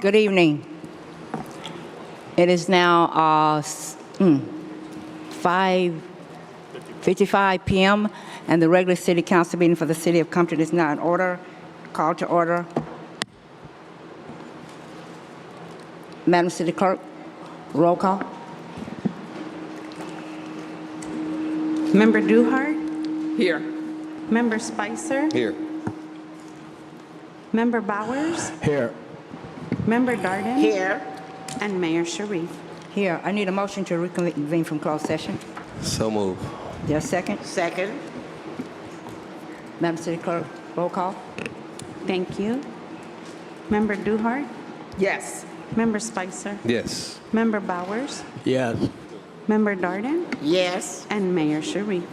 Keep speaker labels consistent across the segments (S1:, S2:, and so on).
S1: Good evening. It is now 5:55 p.m. and the regular city council meeting for the city of Compton is now in order. Call to order. Madam City Clerk, roll call.
S2: Member Duhart?
S3: Here.
S2: Member Spicer?
S3: Here.
S2: Member Bowers?
S3: Here.
S2: Member Darden?
S3: Here.
S2: And Mayor Sharif.
S1: Here, I need a motion to reconvene from closed session.
S3: So move.
S1: Just a second.
S3: Second.
S1: Madam City Clerk, roll call.
S2: Thank you. Member Duhart?
S3: Yes.
S2: Member Spicer?
S3: Yes.
S2: Member Bowers?
S3: Yes.
S2: Member Darden?
S3: Yes.
S2: And Mayor Sharif.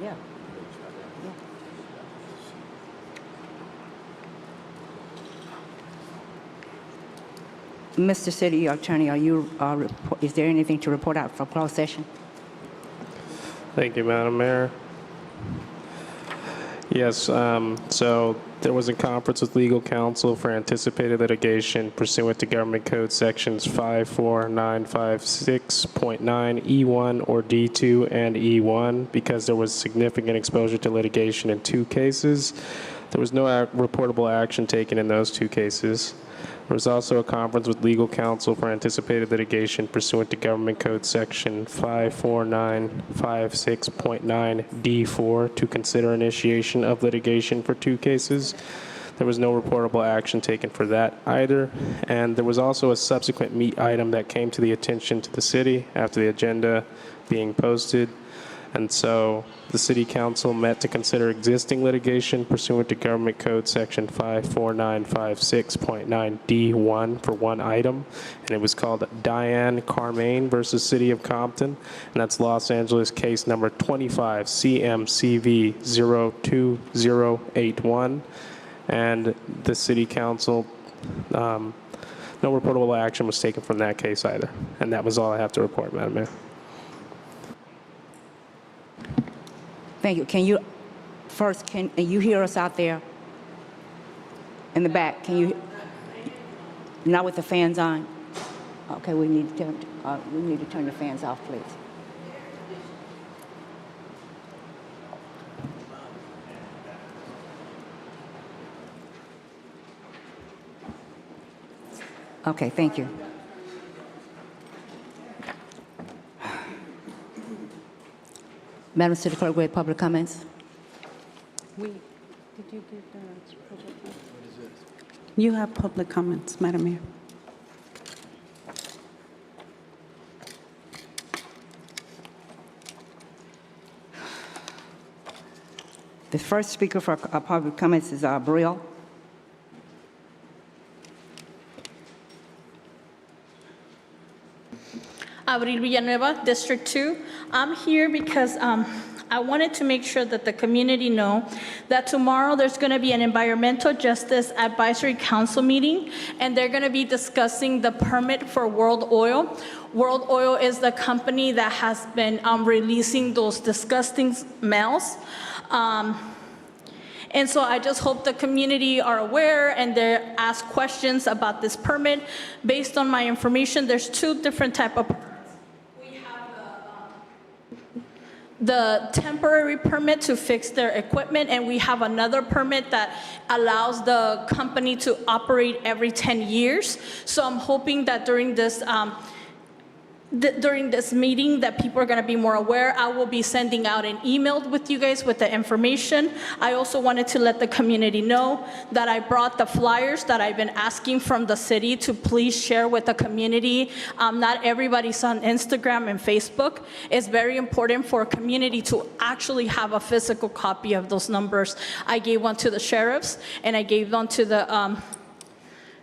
S1: Yeah. Mr. City Attorney, are you, is there anything to report out from closed session?
S4: Thank you, Madam Mayor. Yes, so there was a conference with legal counsel for anticipated litigation pursuant to Government Code Sections 54956.9E1 or D2 and E1 because there was significant exposure to litigation in two cases. There was no reportable action taken in those two cases. There was also a conference with legal counsel for anticipated litigation pursuant to Government Code Section 54956.9D4 to consider initiation of litigation for two cases. There was no reportable action taken for that either. And there was also a subsequent meet item that came to the attention to the city after the agenda being posted. And so the City Council met to consider existing litigation pursuant to Government Code Section 54956.9D1 for one item, and it was called Diane Carmaine versus City of Compton, and that's Los Angeles case number 25 CMCV 02081, and the City Council, no reportable action was taken from that case either, and that was all I have to report, Madam Mayor.
S1: Thank you. Can you, first, can you hear us out there? In the back, can you, not with the fans on? Okay, we need to turn the fans off, please. Okay, thank you. Madam City Clerk, we have public comments.
S2: Did you give the public comment? You have public comments, Madam Mayor.
S1: The first speaker for public comments is Brill.
S5: Abril Villanueva, District 2. I'm here because I wanted to make sure that the community know that tomorrow there's going to be an Environmental Justice Advisory Council meeting, and they're going to be discussing the permit for World Oil. World Oil is the company that has been releasing those disgusting smells. And so I just hope the community are aware and they ask questions about this permit. Based on my information, there's two different type of permits. We have the temporary permit to fix their equipment, and we have another permit that allows the company to operate every 10 years. So I'm hoping that during this meeting that people are going to be more aware. I will be sending out an email with you guys with the information. I also wanted to let the community know that I brought the flyers that I've been asking from the city to please share with the community. Not everybody's on Instagram and Facebook. It's very important for a community to actually have a physical copy of those numbers. I gave one to the sheriffs, and I gave one to the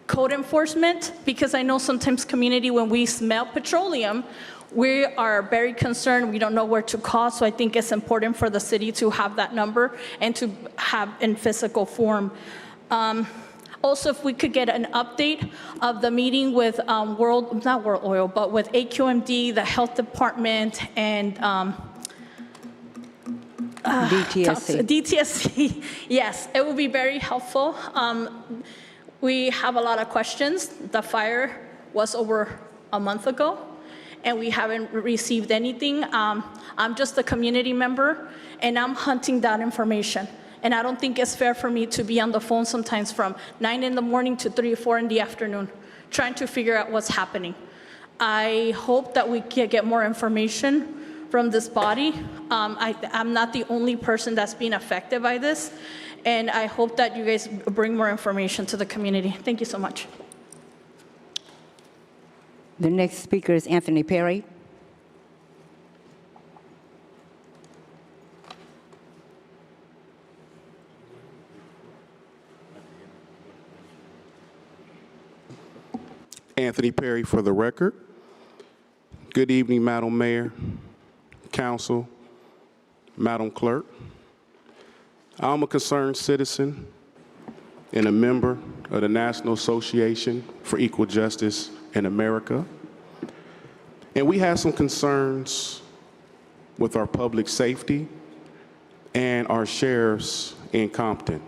S5: code enforcement, because I know sometimes community, when we smell petroleum, we are very concerned. We don't know where to call. So I think it's important for the city to have that number and to have in physical form. Also, if we could get an update of the meeting with not World Oil, but with AQMD, the health department, and
S1: DTSC.
S5: DTSC, yes, it will be very helpful. We have a lot of questions. The fire was over a month ago, and we haven't received anything. I'm just a community member, and I'm hunting that information. And I don't think it's fair for me to be on the phone sometimes from 9 in the morning to 3 or 4 in the afternoon, trying to figure out what's happening. I hope that we can get more information from this body. I'm not the only person that's being affected by this. And I hope that you guys bring more information to the community. Thank you so much.
S1: The next speaker is Anthony Perry.
S6: Anthony Perry for the record. Good evening, Madam Mayor, Council, Madam Clerk. I'm a concerned citizen and a member of the National Association for Equal Justice in America. And we have some concerns with our public safety and our sheriffs in Compton.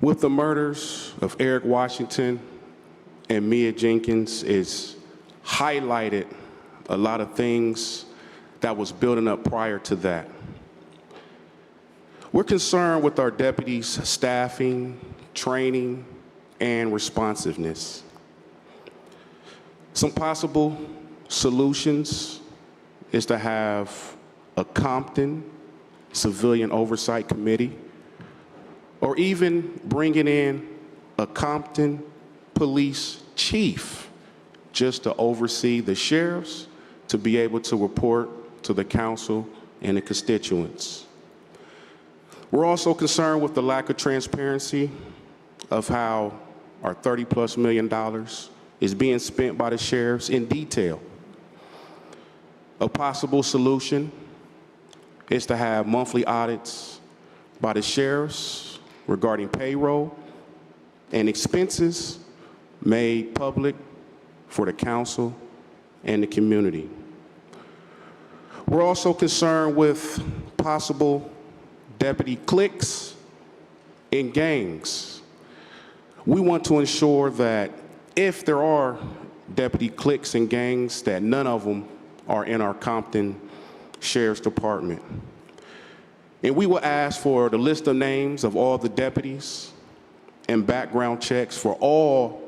S6: With the murders of Eric Washington and Mia Jenkins, it's highlighted a lot of things that was building up prior to that. We're concerned with our deputies' staffing, training, and responsiveness. Some possible solutions is to have a Compton Civilian Oversight Committee, or even bringing in a Compton Police Chief just to oversee the sheriffs, to be able to report to the council and the constituents. We're also concerned with the lack of transparency of how our $30+ million is being spent by the sheriffs in detail. A possible solution is to have monthly audits by the sheriffs regarding payroll and expenses made public for the council and the community. We're also concerned with possible deputy cliques in gangs. We want to ensure that if there are deputy cliques and gangs, that none of them are in our Compton Sheriff's Department. And we will ask for the list of names of all the deputies and background checks for all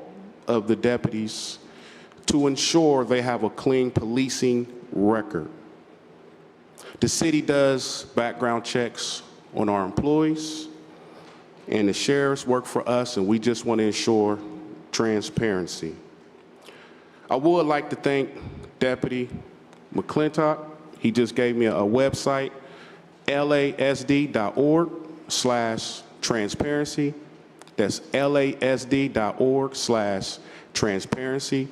S6: of the deputies to ensure they have a clean policing record. The city does background checks on our employees, and the sheriffs work for us, and we just want to ensure transparency. I would like to thank Deputy McClintock. He just gave me a website, lasd.org/transparency. That's lasd.org/transparency.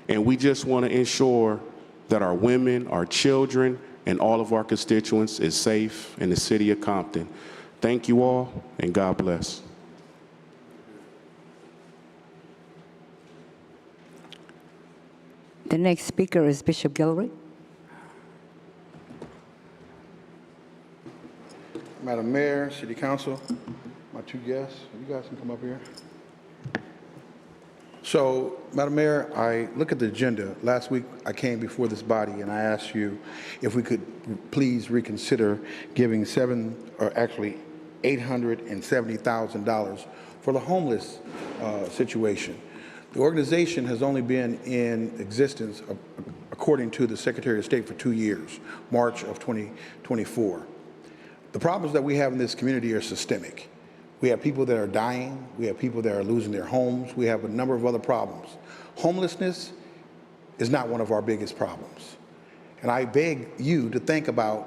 S6: And we just want to ensure that our women, our children, and all of our constituents is safe in the city of Compton. Thank you all, and God bless.
S1: The next speaker is Bishop Guillory.
S7: Madam Mayor, City Council, my two guests, you guys can come up here. So, Madam Mayor, I look at the agenda. Last week, I came before this body and I asked you if we could please reconsider giving $870,000 for the homeless situation. The organization has only been in existence, according to the Secretary of State, for 2 years, March of 2024. The problems that we have in this community are systemic. We have people that are dying. We have people that are losing their homes. We have a number of other problems. Homelessness is not one of our biggest problems. And I beg you to think about,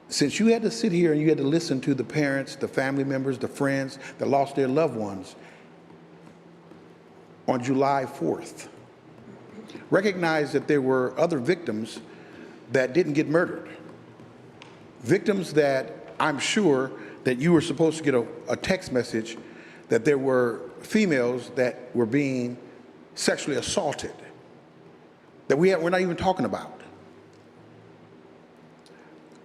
S7: since you had to sit here and you had to listen to the parents, the family members, the friends that lost their loved ones on July 4th, recognize that there were other victims that didn't get murdered. Victims that I'm sure that you were supposed to get a text message that there were females that were being sexually assaulted that we're not even talking about.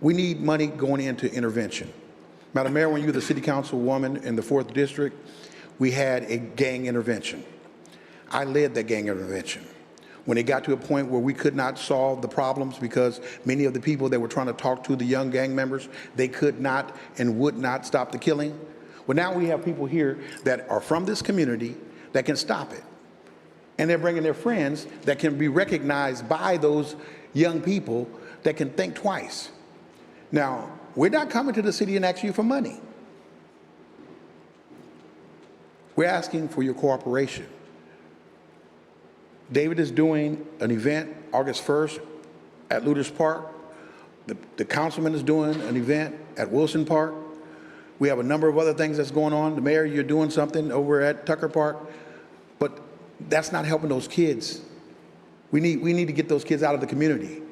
S7: We need money going into intervention. Madam Mayor, when you were the city councilwoman in the 4th District, we had a gang intervention. I led that gang intervention. When it got to a point where we could not solve the problems because many of the people that were trying to talk to the young gang members, they could not and would not stop the killing. Well, now we have people here that are from this community that can stop it. And they're bringing their friends that can be recognized by those young people that can think twice. Now, we're not coming to the city and asking you for money. We're asking for your cooperation. David is doing an event August 1st at Lueders Park. The councilman is doing an event at Wilson Park. We have a number of other things that's going on. The mayor, you're doing something over at Tucker Park, but that's not helping those kids. We need to get those kids out of the community.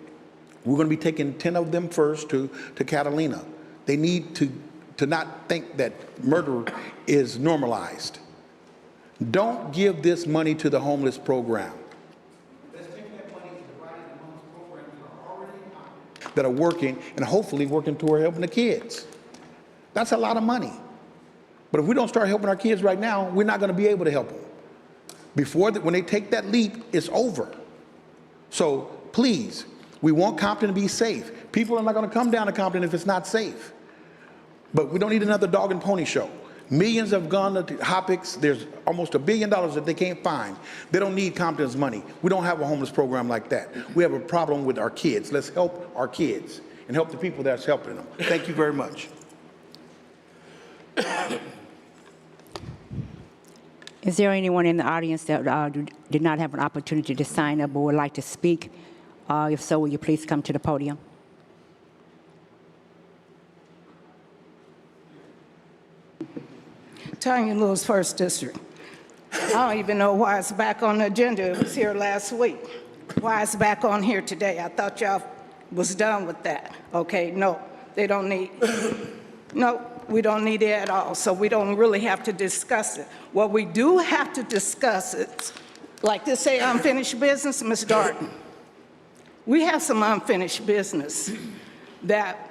S7: We're going to be taking 10 of them first to Catalina. They need to not think that murder is normalized. Don't give this money to the homeless program. Let's take that money and divide it amongst programs that are already out, that are working and hopefully working toward helping the kids. That's a lot of money. But if we don't start helping our kids right now, we're not going to be able to help them. When they take that leap, it's over. So please, we want Compton to be safe. People are not going to come down to Compton if it's not safe. But we don't need another dog and pony show. Millions have gone to Hopix. There's almost $1 billion that they can't find. They don't need Compton's money. We don't have a homeless program like that. We have a problem with our kids. Let's help our kids and help the people that's helping them. Thank you very much.
S1: Is there anyone in the audience that did not have an opportunity to sign up or would like to speak? If so, will you please come to the podium?
S8: Tanya Lewis, 1st District. I don't even know why it's back on the agenda. It was here last week. Why it's back on here today? I thought y'all was done with that. Okay, no, they don't need, no, we don't need it at all, so we don't really have to discuss it. What we do have to discuss is, like this say unfinished business, Ms. Darden. We have some unfinished business that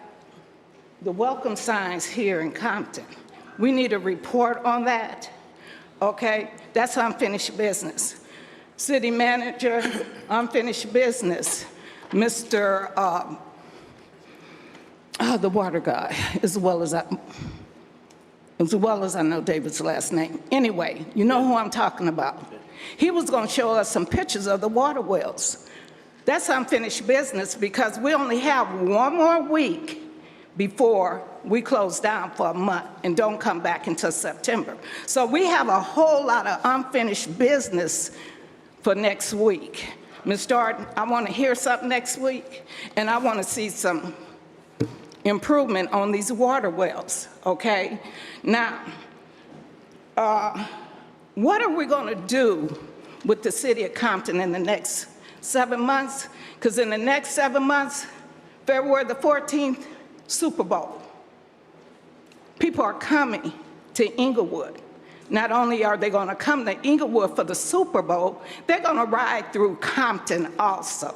S8: the welcome signs here in Compton, We need a report on that, okay? That's unfinished business. City manager, unfinished business. Mr. The water guy, as well as I know David's last name. Anyway, you know who I'm talking about. He was going to show us some pictures of the water wells. That's unfinished business because we only have one more week before we close down for a month and don't come back until September. So we have a whole lot of unfinished business for next week. Ms. Darden, I want to hear something next week, and I want to see some improvement on these water wells, okay? Now, what are we going to do with the city of Compton in the next 7 months? Because in the next 7 months, February the 14th, Super Bowl. People are coming to Inglewood. Not only are they going to come to Inglewood for the Super Bowl, they're going to ride through Compton also.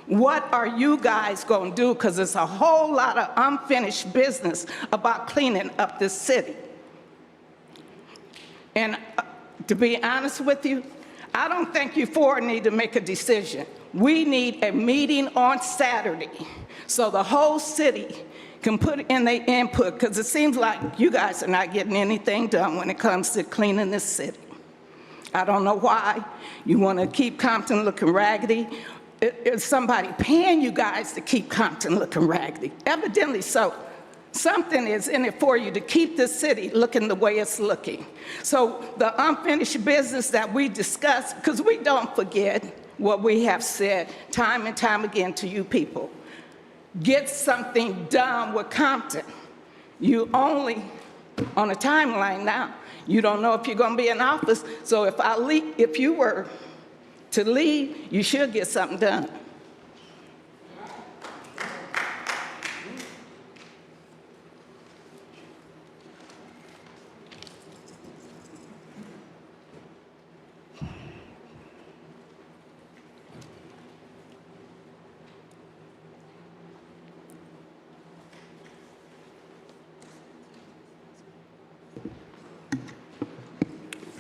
S8: What are you guys going to do? Because there's a whole lot of unfinished business about cleaning up this city. And to be honest with you, I don't think you four need to make a decision. We need a meeting on Saturday so the whole city can put in their input, because it seems like you guys are not getting anything done when it comes to cleaning this city. I don't know why. You want to keep Compton looking raggedy. Is somebody paying you guys to keep Compton looking raggedy? Evidently so. Something is in it for you to keep this city looking the way it's looking. So the unfinished business that we discussed, because we don't forget what we have said time and time again to you people. Get something done with Compton. You only, on a timeline now, you don't know if you're going to be in office, so if you were to leave, you should get something done.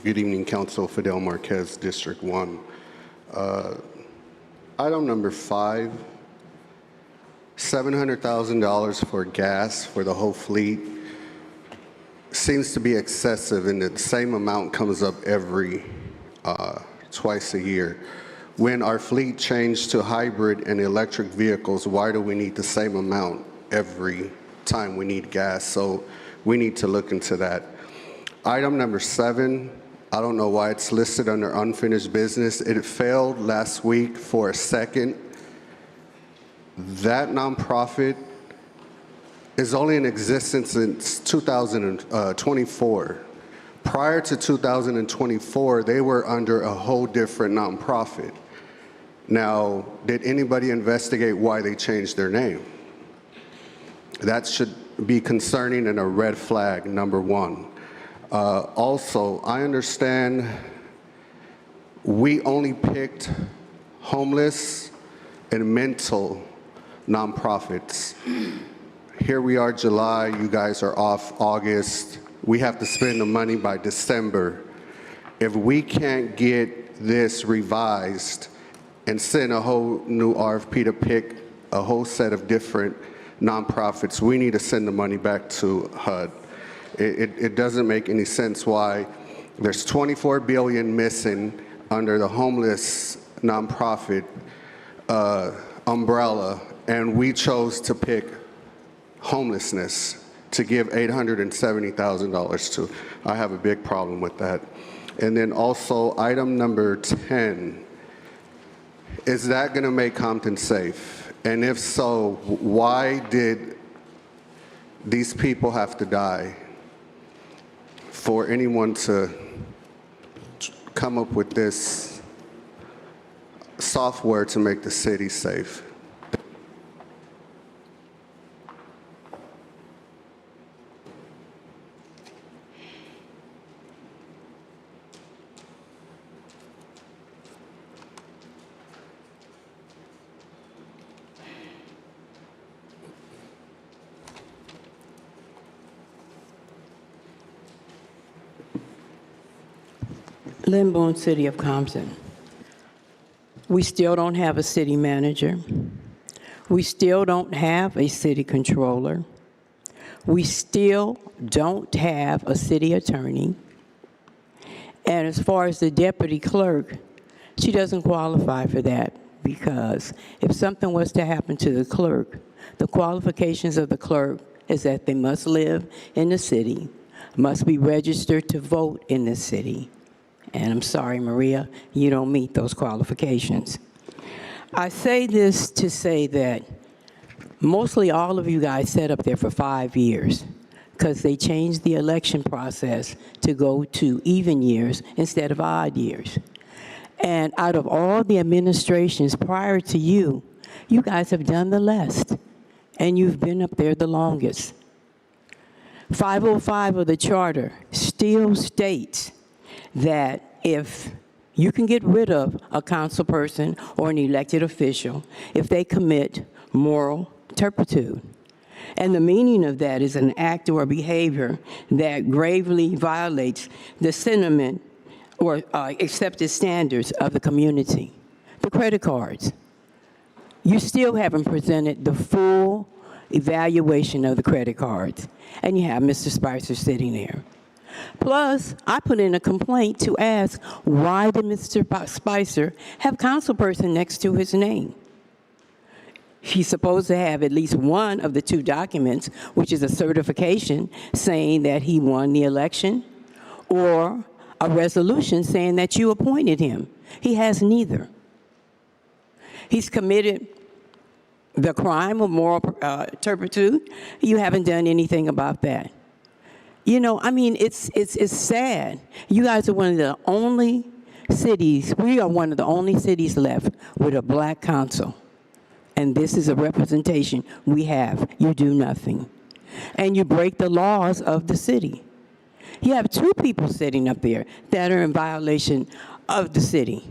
S9: Good evening, Council. Fidel Marquez, District 1. Item number 5, $700,000 for gas for the whole fleet seems to be excessive, and the same amount comes up every twice a year. When our fleet changed to hybrid and electric vehicles, why do we need the same amount every time we need gas? So we need to look into that. Item number 7, I don't know why it's listed under unfinished business. It failed last week for a second. That nonprofit is only in existence since 2024. Prior to 2024, they were under a whole different nonprofit. Now, did anybody investigate why they changed their name? That should be concerning and a red flag, number 1. Also, I understand we only picked homeless and mental nonprofits. Here we are, July, you guys are off August. We have to spend the money by December. If we can't get this revised and send a whole new RFP to pick a whole set of different nonprofits, we need to send the money back to HUD. It doesn't make any sense why there's $24 billion missing under the homeless nonprofit umbrella, and we chose to pick homelessness to give $870,000 to. I have a big problem with that. And then also item number 10, is that gonna make Compton safe? And if so, why did these people have to die? For anyone to come up with this software to make the city safe.
S10: Lynn Boone, City of Compton. We still don't have a city manager. We still don't have a city controller. We still don't have a city attorney. And as far as the deputy clerk, she doesn't qualify for that because if something was to happen to the clerk, the qualifications of the clerk is that they must live in the city, must be registered to vote in the city. And I'm sorry, Maria, you don't meet those qualifications. I say this to say that mostly all of you guys sat up there for 5 years because they changed the election process to go to even years instead of odd years. And out of all the administrations prior to you, you guys have done the least, and you've been up there the longest. 505 of the charter still states that if you can get rid of a council person or an elected official if they commit moral turpitude. And the meaning of that is an act or behavior that gravely violates the sentiment or accepted standards of the community. The credit cards. You still haven't presented the full evaluation of the credit cards. And you have Mr. Spicer sitting there. Plus, I put in a complaint to ask, why did Mr. Spicer have councilperson next to his name? He's supposed to have at least one of the two documents, which is a certification saying that he won the election, or a resolution saying that you appointed him. He has neither. He's committed the crime of moral turpitude. You haven't done anything about that. You know, I mean, it's sad. You guys are one of the only cities, we are one of the only cities left with a black council. And this is a representation we have. You do nothing. And you break the laws of the city. You have two people sitting up there that are in violation of the city.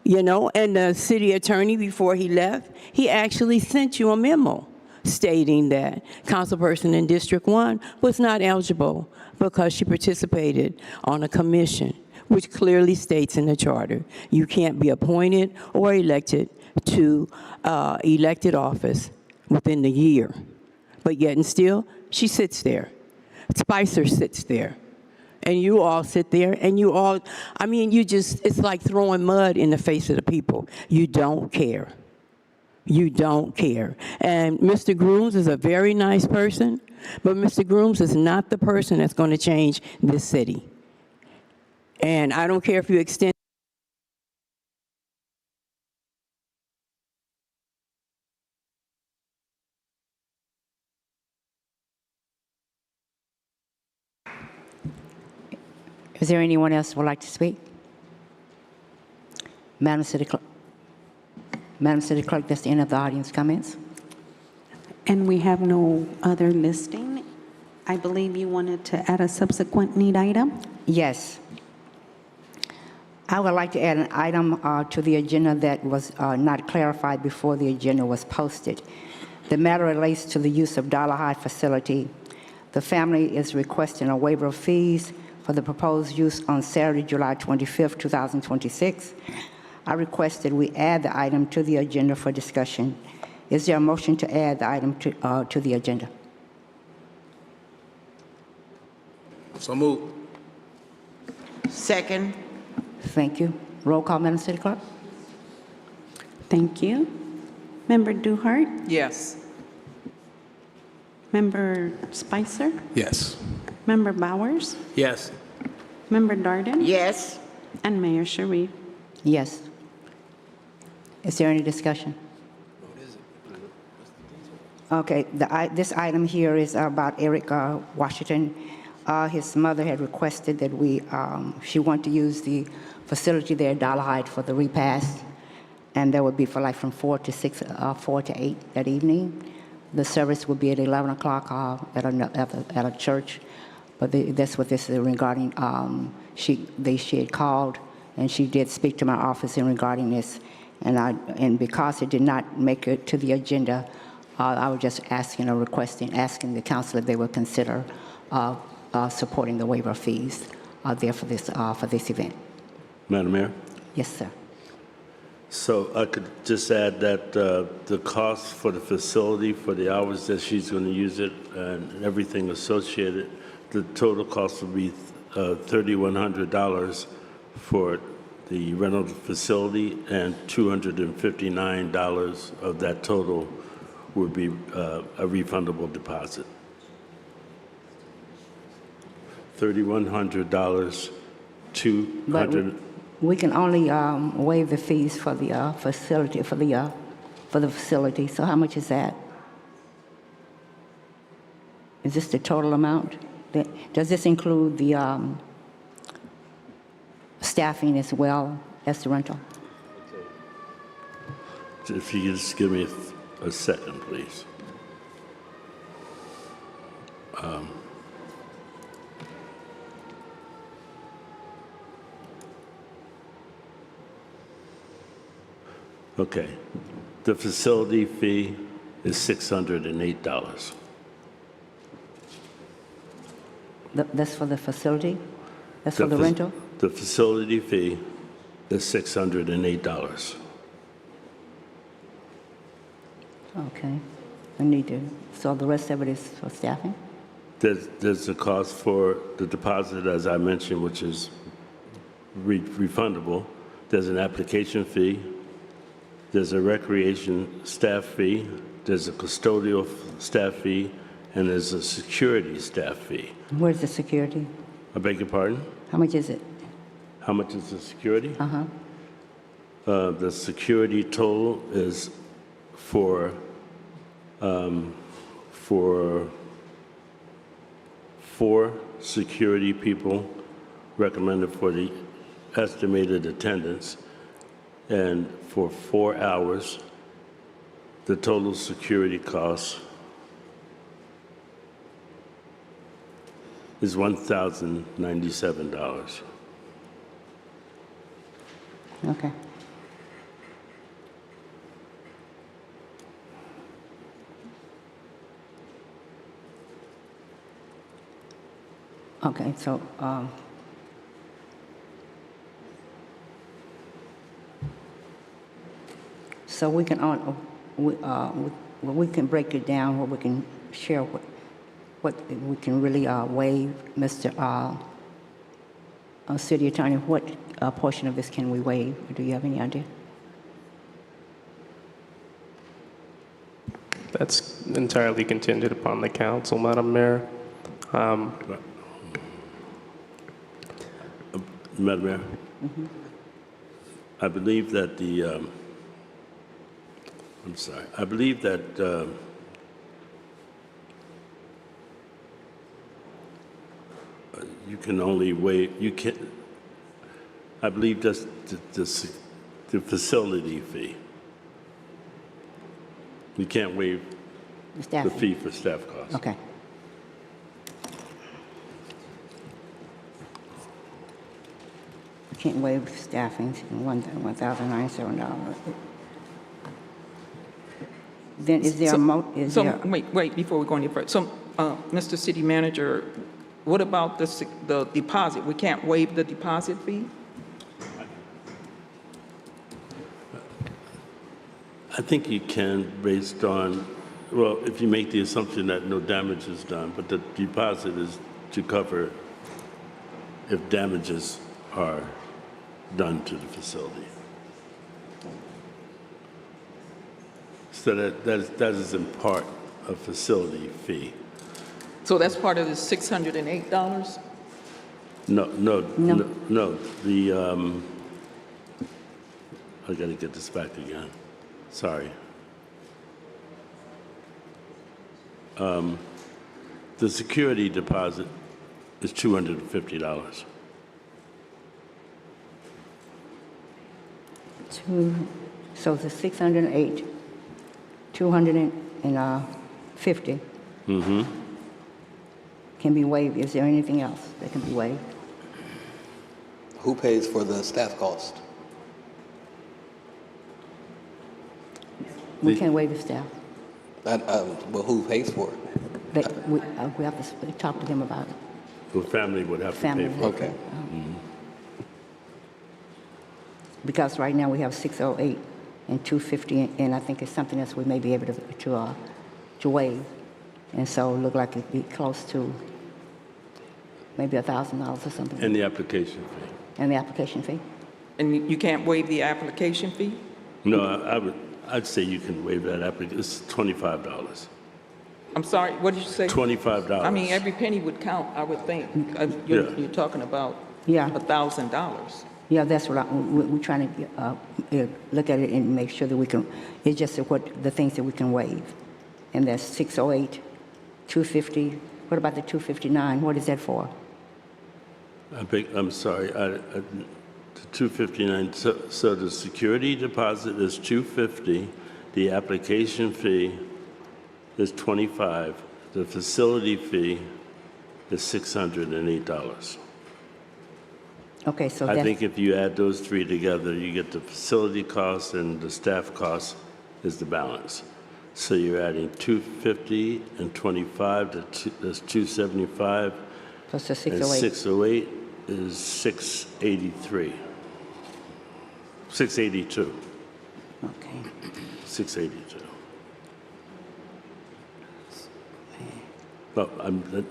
S10: You know, and the city attorney, before he left, he actually sent you a memo stating that councilperson in District 1 was not eligible because she participated on a commission, which clearly states in the charter you can't be appointed or elected to elected office within the year. But yet and still, she sits there. Spicer sits there. And you all sit there, and you all, I mean, you just, it's like throwing mud in the face of the people. You don't care. You don't care. And Mr. Grooms is a very nice person, but Mr. Grooms is not the person that's going to change this city. And I don't care if you extend.
S1: Is there anyone else who would like to speak? Madam City Clerk. Madam City Clerk, that's the end of the audience comments.
S2: And we have no other listing. I believe you wanted to add a subsequent need item?
S1: Yes. I would like to add an item to the agenda that was not clarified before the agenda was posted. The matter relates to the use of Dollar High facility. The family is requesting a waiver of fees for the proposed use on Saturday, July 25th, 2026. I request that we add the item to the agenda for discussion. Is there a motion to add the item to the agenda?
S3: So moved. Second.
S1: Thank you. Roll call, Madam City Clerk.
S2: Thank you. Member Duhart?
S3: Yes.
S2: Member Spicer?
S6: Yes.
S2: Member Bowers?
S3: Yes.
S2: Member Darden?
S3: Yes.
S2: And Mayor Sharif?
S1: Yes. Is there any discussion? Okay, this item here is about Eric Washington. His mother had requested that she wanted to use the facility there at Dollar High for the repast, and that would be for like from 4 to 6, 4 to 8 that evening. The service would be at 11 o'clock at a church, but that's what this is regarding. She had called, and she did speak to my office in regarding this, and because it did not make it to the agenda, I was just asking the council if they would consider supporting the waiver of fees there for this event.
S11: Madam Mayor?
S1: Yes, sir.
S11: So I could just add that the cost for the facility, for the hours that she's going to use it, and everything associated, the total cost will be $3,100 for the rental facility, and $259 of that total would be a refundable deposit. $3,100, $200.
S1: We can only waive the fees for the facility, for the facility. So how much is that? Is this the total amount? Does this include the staffing as well as the rental?
S11: If you could just give me a second, please. Okay. The facility fee is $608.
S1: That's for the facility? That's for the rental?
S11: The facility fee is $608.
S1: Okay. I need to, so the rest of it is for staffing?
S11: There's the cost for the deposit, as I mentioned, which is refundable. There's an application fee. There's a recreation staff fee. There's a custodial staff fee. And there's a security staff fee.
S1: Where's the security?
S11: I beg your pardon?
S1: How much is it?
S11: How much is the security?
S1: Uh-huh.
S11: The security total is for 4 security people recommended for the estimated attendance, and for 4 hours, the total security cost is $1,097.
S1: Okay. Okay, so we can we can break it down where we can share what we can really waive, Mr. City Attorney. What portion of this can we waive? Do you have any idea?
S4: That's entirely contingent upon the council, Madam Mayor.
S11: Madam Mayor, I believe that I'm sorry. I believe that you can only waive. You can. I believe that's the facility fee. You can't waive the fee for staff costs.
S1: Okay. Can't waive staffing, $1,097. Then is there
S12: Wait, before we go any further. So, Mr. City Manager, what about the deposit? We can't waive the deposit fee?
S11: I think you can, based on, well, if you make the assumption that no damage is done, but the deposit is to cover if damages are done to the facility. So that is in part a facility fee.
S12: So that's part of the $608?
S11: No. The I got to get this back again. Sorry. The security deposit is $250.
S1: So the 608, 250 can be waived. Is there anything else that can be waived?
S13: Who pays for the staff cost?
S1: We can't waive the staff.
S13: Well, who pays for it?
S1: We have to talk to them about it.
S11: The family would have to pay
S1: family.
S11: for it.
S13: Okay.
S1: Because right now we have 608 and 250, and I think it's something else we may be able to waive. And so it looked like it'd be close to maybe $1,000 or something.
S11: And the application fee.
S1: And the application fee?
S12: And you can't waive the application fee?
S11: No, I'd say you can waive that application. It's $25.
S12: I'm sorry, what did you say?
S11: $25.
S12: I mean, every penny would count, I would think.
S11: Yeah.
S12: You're talking about
S1: Yeah.
S12: $1,000.
S1: Yeah, that's what we're trying to look at it and make sure that we can, it's just what the things that we can waive. And that's 608, 250, what about the 259? What is that for?
S11: I'm sorry, the 259, so the security deposit is 250, the application fee is 25, the facility fee is $608.
S1: Okay, so
S11: I
S1: that's,
S11: think if you add those three together, you get the facility cost and the staff cost is the balance. So you're adding 250 and 25, that's 275.
S1: plus the
S11: And
S1: 608.
S11: 608 is 683. 682.
S1: Okay.
S11: 682. Oh,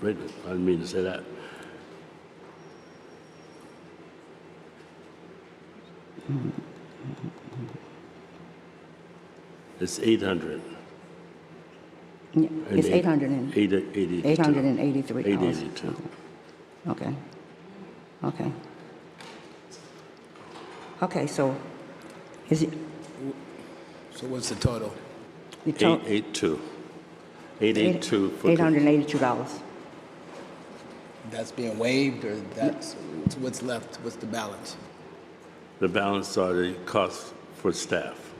S11: wait, I didn't mean to say that. It's 800.
S1: Yeah, it's
S11: 882.
S1: 883.
S11: 882.
S1: Okay. Okay. Okay, so is it,
S3: So what's the total?
S1: the total?
S11: 882. 882 for the
S1: $882.
S3: That's being waived, or that's what's left? What's the balance?
S11: The balance are the costs for staff.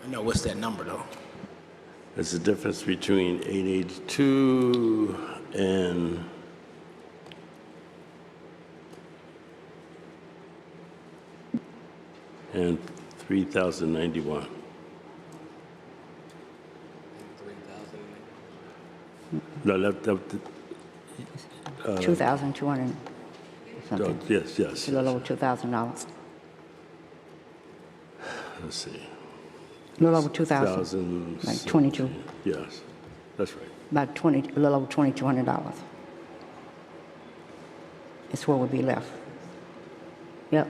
S3: I know, what's that number, though?
S11: It's the difference between 882 and and 3,091. No, that
S1: 2,200 something.
S11: yes,
S1: It's a little over $2,000.
S11: Let's see.
S1: A little over 2,000.
S11: 1,000.
S1: Like 22.
S11: Yes, that's right.
S1: About a little over $2,200. It's what would be left. Yep.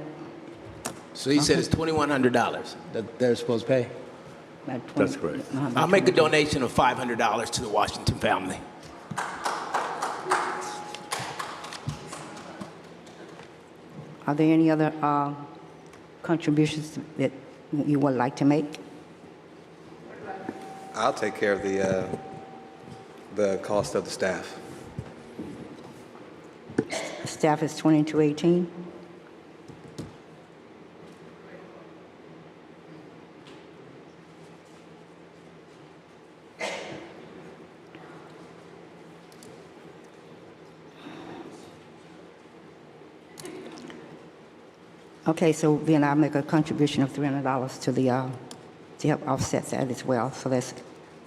S3: So he said it's $2,100 that they're supposed to pay?
S1: About 20
S11: That's correct.
S1: about
S3: I'll make a
S1: 22.
S3: donation of $500 to the Washington family.
S1: Are there any other contributions that you would like to make?
S13: I'll take care of the cost of the staff.
S1: Staff is 2218. Okay, so then I'll make a contribution of $300 to the to help offset that as well. So that's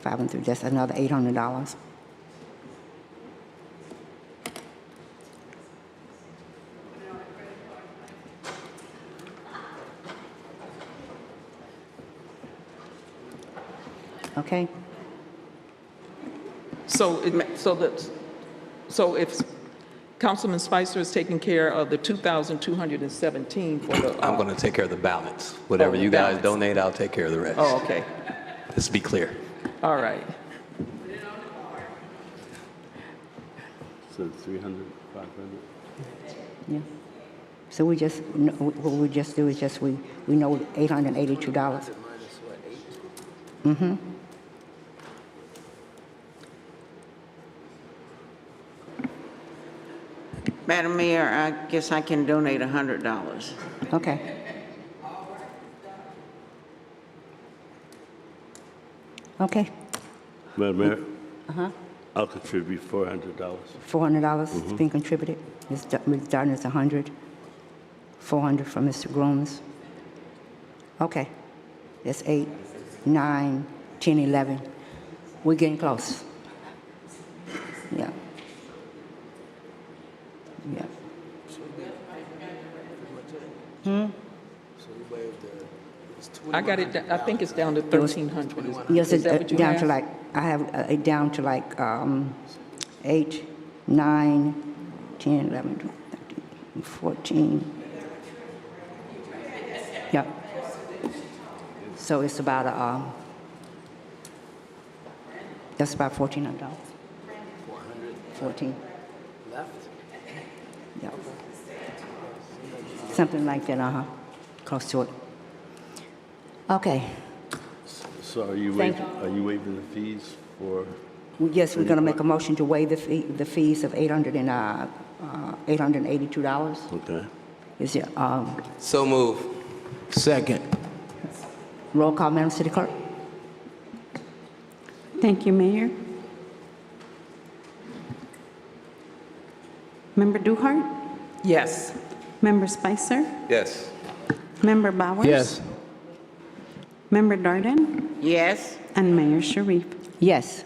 S1: 5 and 3. That's another $800. Okay.
S12: So if Councilman Spicer is taking care of the 2,217 for the...
S13: I'm going to take care of the balance. Whatever
S12: the
S13: you guys
S12: balance.
S13: donate, I'll take care of the rest.
S12: Oh, okay.
S13: Let's be clear.
S12: All right.
S11: So 300, 500?
S1: Yeah. So we just, what we just do is just, we know $882. Mm-hmm.
S14: Madam Mayor, I guess I can donate $100.
S1: Okay. Okay.
S11: Madam Mayor,
S1: Uh-huh.
S11: I'll contribute $400.
S1: $400 is being contributed. Ms. Darden is 100. 400 from Mr. Grooms. Okay. That's 8, 9, 10, 11. We're getting close. Yeah.
S12: I got it, I think it's down to 1,300.
S1: Yes,
S12: Is that
S1: it's
S12: what you
S1: down
S12: have?
S1: to like, I have it down to like 8, 9, 10, 11, 12, 13, 14. Yep. So it's about, that's about $1,400. 14.
S3: Left?
S1: Yep. Something like that, close to it. Okay.
S11: So are you
S1: Thank
S11: waiving the fees for?
S1: Yes, we're going to make a motion to waive the fees of $882.
S11: Okay.
S1: Is there,
S13: So move.
S3: Second.
S1: roll call, Madam City Clerk?
S2: Thank you, Mayor. Member Duhart?
S12: Yes.
S2: Member Spicer?
S13: Yes.
S2: Member Bowers?
S3: Yes.
S2: Member Darden?
S14: Yes,
S2: And Mayor Sharif.
S1: Yes.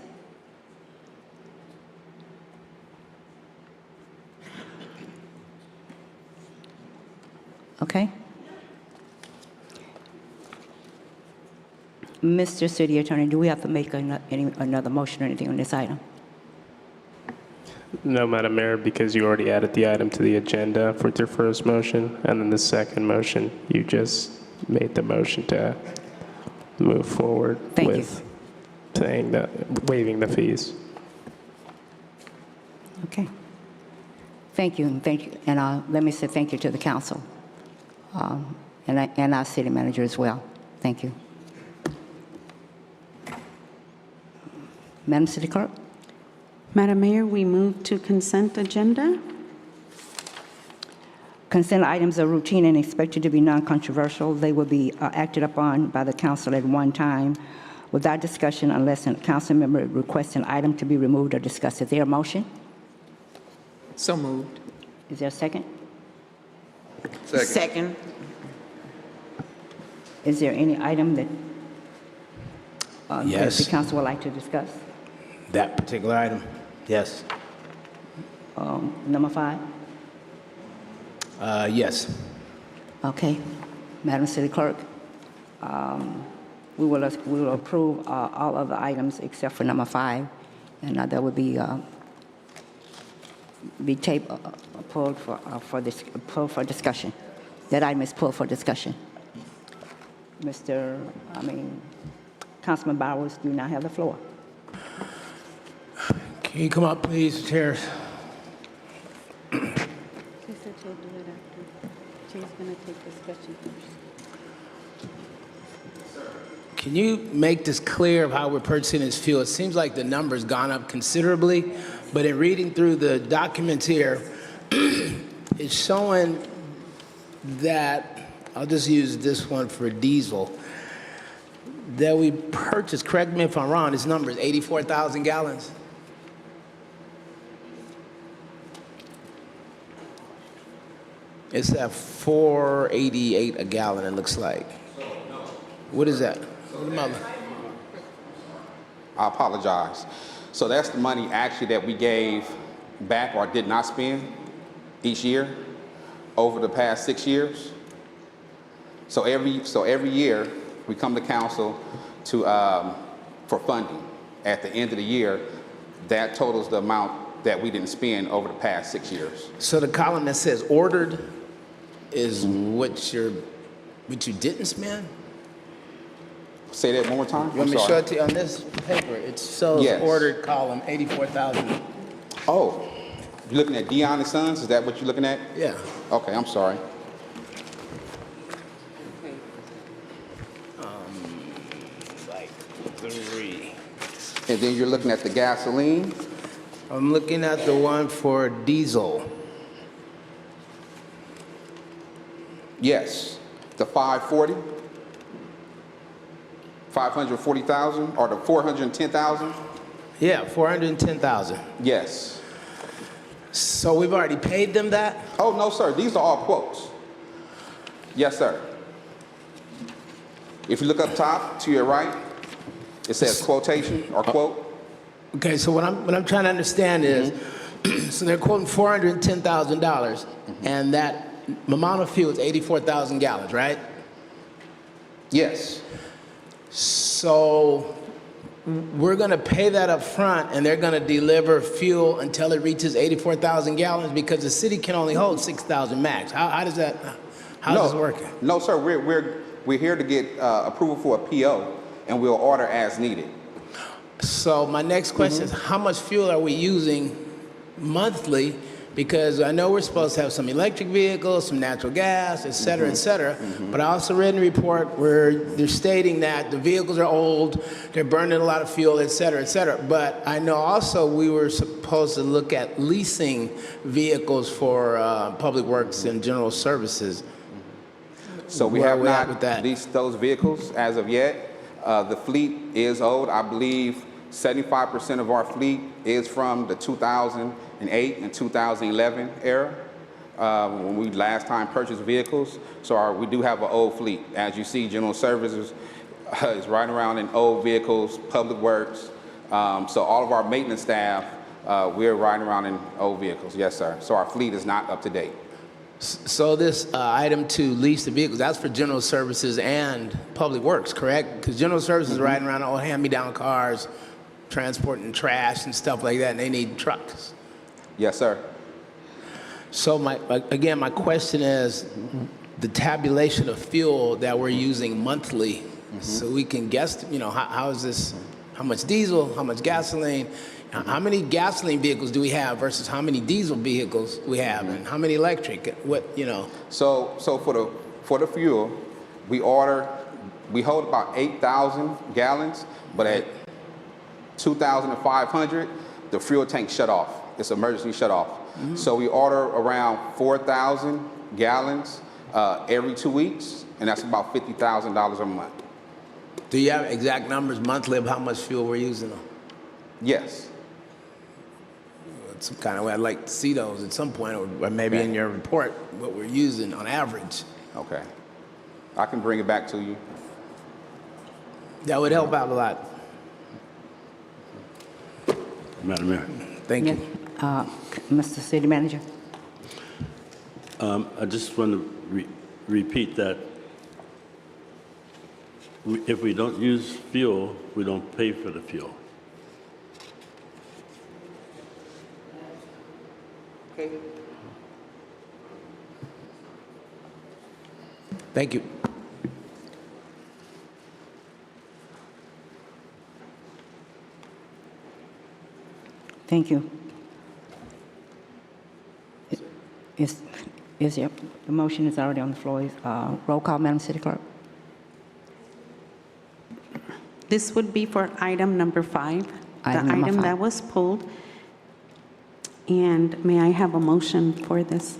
S1: Okay. Mr. City Attorney, do we have to make another motion or anything on this item?
S4: No, Madam Mayor, because you already added the item to the agenda for your first motion, and then the second motion, you just made the motion to move forward
S1: Thank you.
S4: with saying that, waiving the fees.
S1: Okay. Thank you, and thank you. And let me say thank you to the council and our city manager as well. Thank you. Madam City Clerk?
S2: Madam Mayor, we move to consent agenda.
S1: Consent items are routine and expected to be non-controversial. They will be acted upon by the council at one time without discussion unless a council member requests an item to be removed or discussed. Is there a motion?
S12: So moved.
S1: Is there a second?
S14: second.
S1: Is there any item that
S3: Yes.
S1: the council would like to discuss?
S3: That particular item? Yes.
S1: Number 5?
S3: Yes.
S1: Okay. Madam City Clerk, we will approve all of the items except for number 5, and that would be pulled for discussion. That item is pulled for discussion. Councilman Bowers, do you now have the floor?
S3: Can you come up, please, Chair?
S2: She said she'll do it after. She's going to take discussion first.
S3: Can you make this clear of how we're purchasing this fuel? It seems like the number's gone up considerably, but in reading through the documents here, it's showing that, I'll just use this one for diesel, that we purchased, correct me if I'm wrong, this number is 84,000 gallons? It's at $4.88 a gallon, it looks like. What is that? What am I-
S15: I apologize. So that's the money actually that we gave back or did not spend each year over the past 6 years. So every year we come to council to for funding. At the end of the year, that totals the amount that we didn't spend over the past 6 years.
S3: So the column that says ordered is what you didn't spend?
S15: Say that one more time.
S3: You want me to show it to you on this paper? It shows
S15: Yes.
S3: ordered column, 84,000.
S15: Oh, you're looking at Dion and Sons? Is that what you're looking at?
S3: Yeah.
S15: Okay, I'm sorry.
S3: Like 3.
S15: And then you're looking at the gasoline?
S3: I'm looking at the one for diesel.
S15: Yes. The 540? 540,000 or the 410,000?
S3: Yeah, 410,000.
S15: Yes.
S3: So we've already paid them that?
S15: Oh, no, sir. These are all quotes. Yes, sir. If you look up top to your right, it says quotation or quote.
S3: Okay, so what I'm trying to understand is, so they're quoting $410,000. And that amount of fuel is 84,000 gallons, right?
S15: Yes.
S3: So we're going to pay that up front, and they're going to deliver fuel until it reaches 84,000 gallons because the city can only hold 6,000 max. How does that, how's this working?
S15: No, sir. We're here to get approval for a PO, and we'll order as needed.
S3: So my next question is, how much fuel are we using monthly? Because I know we're supposed to have some electric vehicles, some natural gas, et cetera, but I also read in the report where they're stating that the vehicles are old, they're burning a lot of fuel, et cetera, but I know also we were supposed to look at leasing vehicles for public works and general services.
S15: So we have not leased those vehicles as of yet. The fleet is old. I believe 75% of our fleet is from the 2008 and 2011 era, when we last time purchased vehicles. So we do have an old fleet. As you see, general services is riding around in old vehicles, public works. So all of our maintenance staff, we're riding around in old vehicles. Yes, sir. So our fleet is not up to date.
S3: So this item to lease the vehicles, that's for general services and public works, correct? Because general services are riding around old hand-me-down cars, transporting trash and stuff like that, and they need trucks.
S15: Yes, sir.
S3: So again, my question is the tabulation of fuel that we're using monthly, so we can guess, how is this, how much diesel, how much gasoline, how many gasoline vehicles do we have versus how many diesel vehicles we have, and how many electric,
S15: So for the fuel, we hold about 8,000 gallons, but at 2,500, the fuel tank shut off. It's emergency shut off. So we order around 4,000 gallons every 2 weeks, and that's about $50,000 a month.
S3: Do you have exact numbers monthly of how much fuel we're using?
S15: Yes.
S3: Some kind of way, I'd like to see those at some point, or maybe in your report, what we're using on average.
S15: Okay. I can bring it back to you.
S3: That would help out a lot.
S11: Madam Mayor.
S3: Thank you.
S1: Mr. City Manager?
S11: I just want to repeat that if we don't use fuel, we don't pay for the fuel.
S14: Okay.
S3: Thank you.
S1: Thank you. The motion is already on the floor. Roll call, Madam City Clerk.
S2: This would be for item number 5,
S1: Item
S2: the
S1: number
S2: item
S1: 5.
S2: that was pulled. And may I have a motion for this?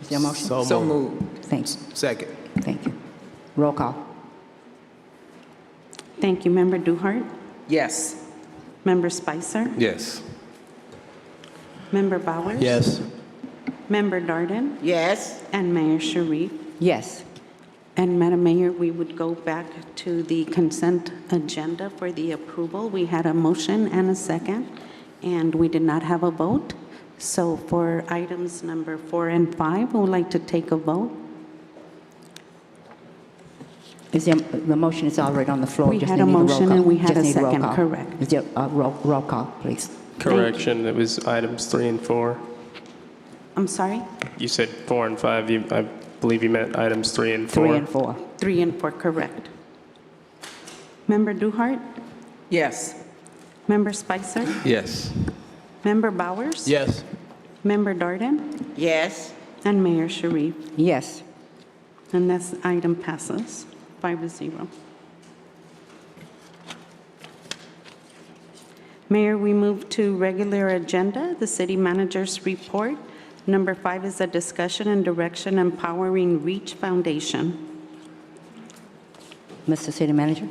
S1: Is there a motion?
S3: So moved.
S1: Thanks.
S3: Second.
S1: Thank you. Roll call.
S2: Thank you. Member Duhart?
S12: Yes.
S2: Member Spicer?
S11: Yes.
S2: Member Bowers?
S3: Yes.
S2: Member Darden?
S14: Yes.
S2: And Mayor Sharif?
S1: Yes.
S2: And Madam Mayor, we would go back to the consent agenda for the approval. We had a motion and a second, and we did not have a vote. So for items number 4 and 5, we would like to take a vote.
S1: The motion is already on the floor.
S2: We
S1: Just
S2: had a
S1: need roll
S2: motion
S1: call.
S2: and we had
S1: Just
S2: a
S1: need roll
S2: second,
S1: call.
S2: correct.
S1: Is there a roll call, please?
S4: Correction, it was items 3 and 4.
S2: I'm sorry?
S4: You said 4 and 5. I believe you meant items 3 and 4.
S1: 3 and 4.
S2: 3 and 4, correct. Member Duhart?
S12: Yes.
S2: Member Spicer?
S11: Yes.
S2: Member Bowers?
S3: Yes.
S2: Member Darden?
S14: Yes.
S2: And Mayor Sharif?
S1: Yes.
S2: And this item passes 5-0. Mayor, we move to regular agenda, the city manager's report. Number 5 is a discussion and direction empowering Reach Foundation.
S1: Mr. City Manager?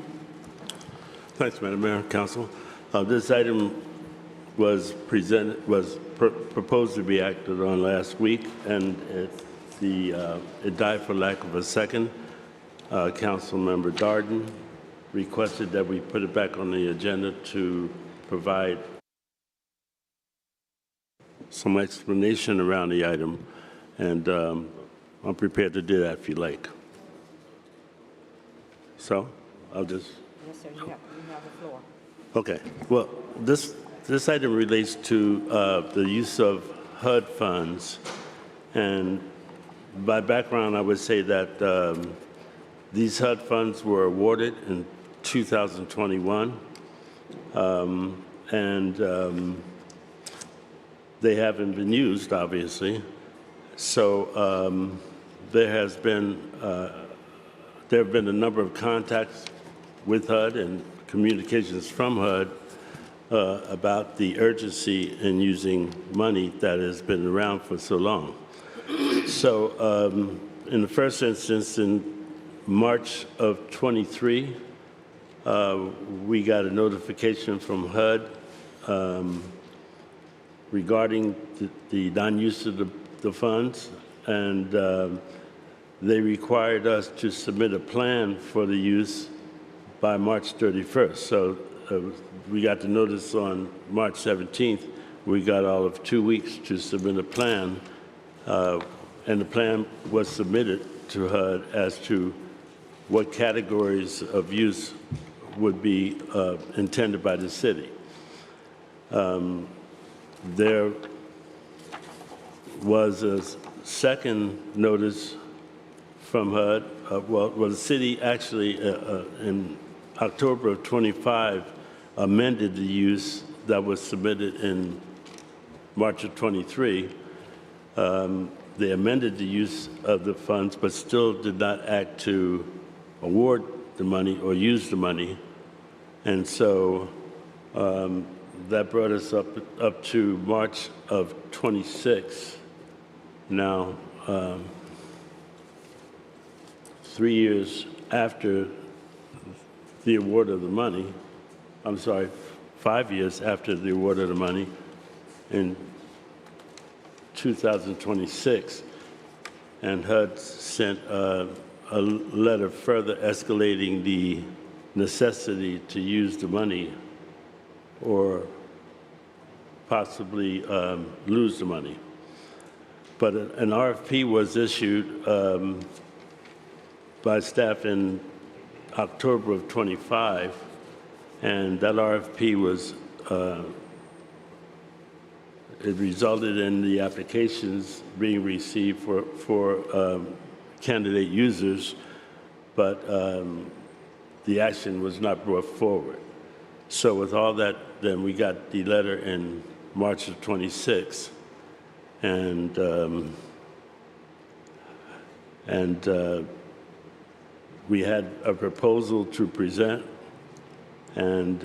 S11: Thanks, Madam Mayor, Council. This item was proposed to be acted on last week, and it died for lack of a second. Councilmember Darden requested that we put it back on the agenda to provide some explanation around the item. And I'm prepared to do that if you like. So I'll just...
S1: Yes, sir, you have the floor.
S11: Okay. Well, this item relates to the use of HUD funds. And by background, I would say that these HUD funds were awarded in 2021. They haven't been used, obviously. So there have been a number of contacts with HUD and communications from HUD about the urgency in using money that has been around for so long. So in the first instance, in March of 23, we got a notification from HUD regarding the non-use of the funds, and they required us to submit a plan for the use by March 31st. So we got the notice on March 17th. We got all of 2 weeks to submit a plan, and the plan was submitted to HUD as to what categories of use would be intended by the city. There was a second notice from HUD. Well, the city actually, in October of 25, amended the use that was submitted in March of 23. They amended the use of the funds, but still did not act to award the money or use the money. And so that brought us up to March of 26. Now, 3 years after the award of the money, 5 years after the award of the money, in 2026, and HUD sent a letter further escalating the necessity to use the money or possibly lose the money. But an RFP was issued by staff in October of 25, and that RFP was, it resulted in the applications being received for candidate users, but the action was not brought forward. So with all that, then we got the letter in March of 26, and we had a proposal to present, and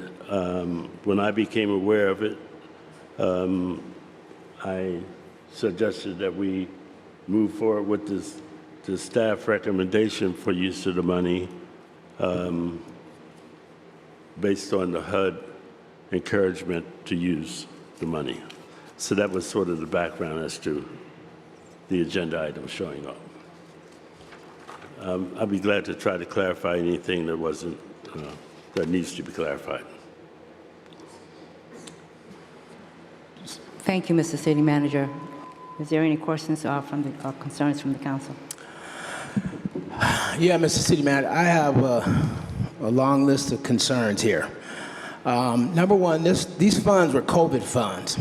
S11: when I became aware of it, I suggested that we move forward with the staff recommendation for use of the money based on the HUD encouragement to use the money. So that was sort of the background as to the agenda item showing up. I'll be glad to try to clarify anything that wasn't, that needs to be clarified.
S1: Thank you, Mr. City Manager. Is there any questions from the concerns from the council?
S3: Yeah, Mr. City Manager, I have a long list of concerns here. Number one, these funds were COVID funds,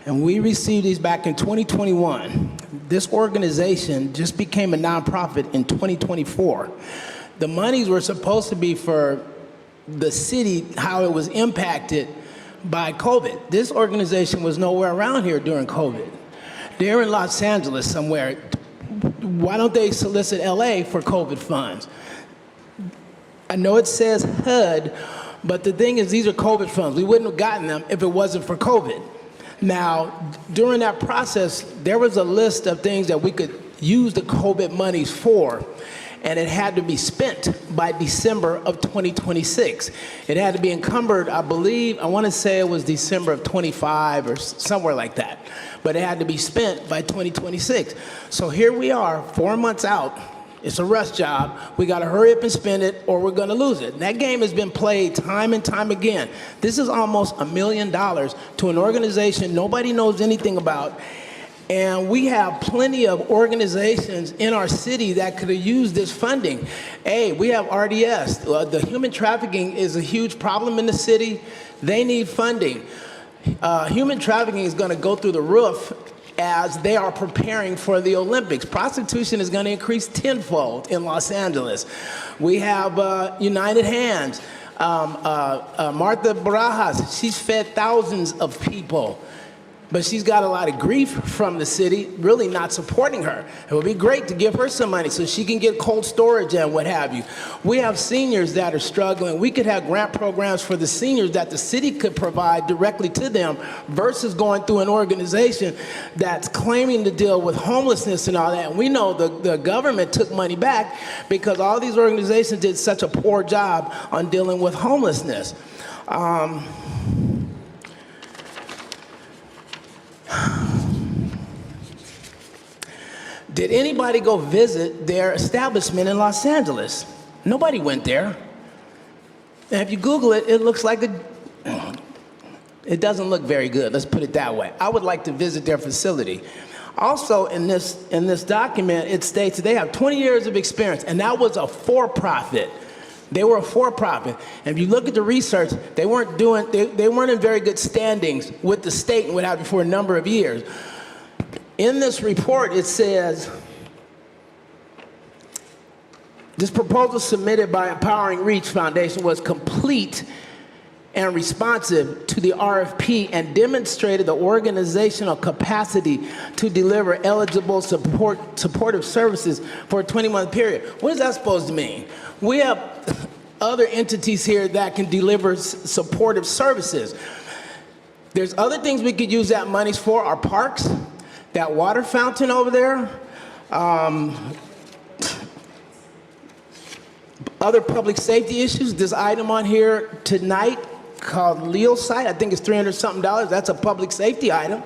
S3: and we received these back in 2021. This organization just became a nonprofit in 2024. The monies were supposed to be for the city, how it was impacted by COVID. This organization was nowhere around here during COVID. They're in Los Angeles somewhere. Why don't they solicit LA for COVID funds? I know it says HUD, but the thing is, these are COVID funds. We wouldn't have gotten them if it wasn't for COVID. Now, during that process, there was a list of things that we could use the COVID monies for, and it had to be spent by December of 2026. It had to be encumbered, I believe, I want to say it was December of 25 or somewhere like that, but it had to be spent by 2026. So here we are, 4 months out. It's a rush job. We got to hurry up and spend it, or we're going to lose it. And that game has been played time and time again. This is almost $1 million to an organization nobody knows anything about. And we have plenty of organizations in our city that could have used this funding. Hey, we have RDS. The human trafficking is a huge problem in the city. They need funding. Human trafficking is going to go through the roof as they are preparing for the Olympics. Prostitution is going to increase tenfold in Los Angeles. We have United Hands. Martha Barajas, she's fed thousands of people, but she's got a lot of grief from the city really not supporting her. It would be great to give her some money so she can get cold storage and what have you. We have seniors that are struggling. We could have grant programs for the seniors that the city could provide directly to them versus going through an organization that's claiming to deal with homelessness and all that. And we know the government took money back because all these organizations did such a poor job on dealing with homelessness. Did anybody go visit their establishment in Los Angeles? Nobody went there. And if you Google it, it looks like it doesn't look very good, let's put it that way. I would like to visit their facility. Also in this document, it states that they have 20 years of experience, and that was a for-profit. They were a for-profit. And if you look at the research, they weren't in very good standings with the state and what have you for a number of years. In this report, it says, this proposal submitted by Empowering Reach Foundation was complete and responsive to the RFP and demonstrated the organizational capacity to deliver eligible supportive services for a 20-month period. What is that supposed to mean? We have other entities here that can deliver supportive services. There's other things we could use that money for, our parks, that water fountain over there, other public safety issues. This item on here tonight called Leo site, I think it's $300-something. That's a public safety item.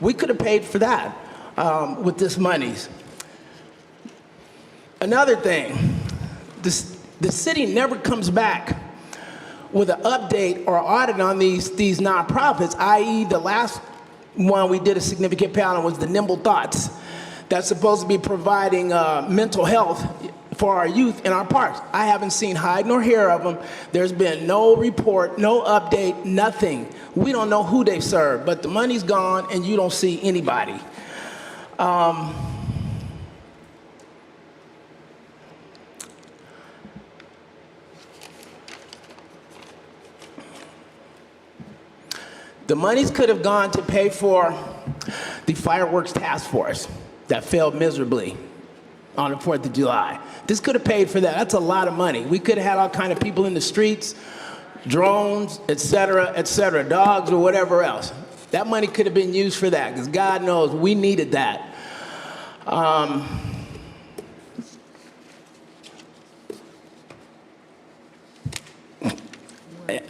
S3: We could have paid for that with this monies. Another thing, the city never comes back with an update or audit on these nonprofits, i.e. the last one we did a significant payout on was the Nimble Thoughts. That's supposed to be providing mental health for our youth in our parks. I haven't seen hide nor hair of them. There's been no report, no update, nothing. We don't know who they serve, but the money's gone and you don't see anybody. The monies could have gone to pay for the fireworks task force that failed miserably on the 4th of July. This could have paid for that. That's a lot of money. We could have had all kind of people in the streets, drones, et cetera, dogs or whatever else. That money could have been used for that, because God knows we needed that. I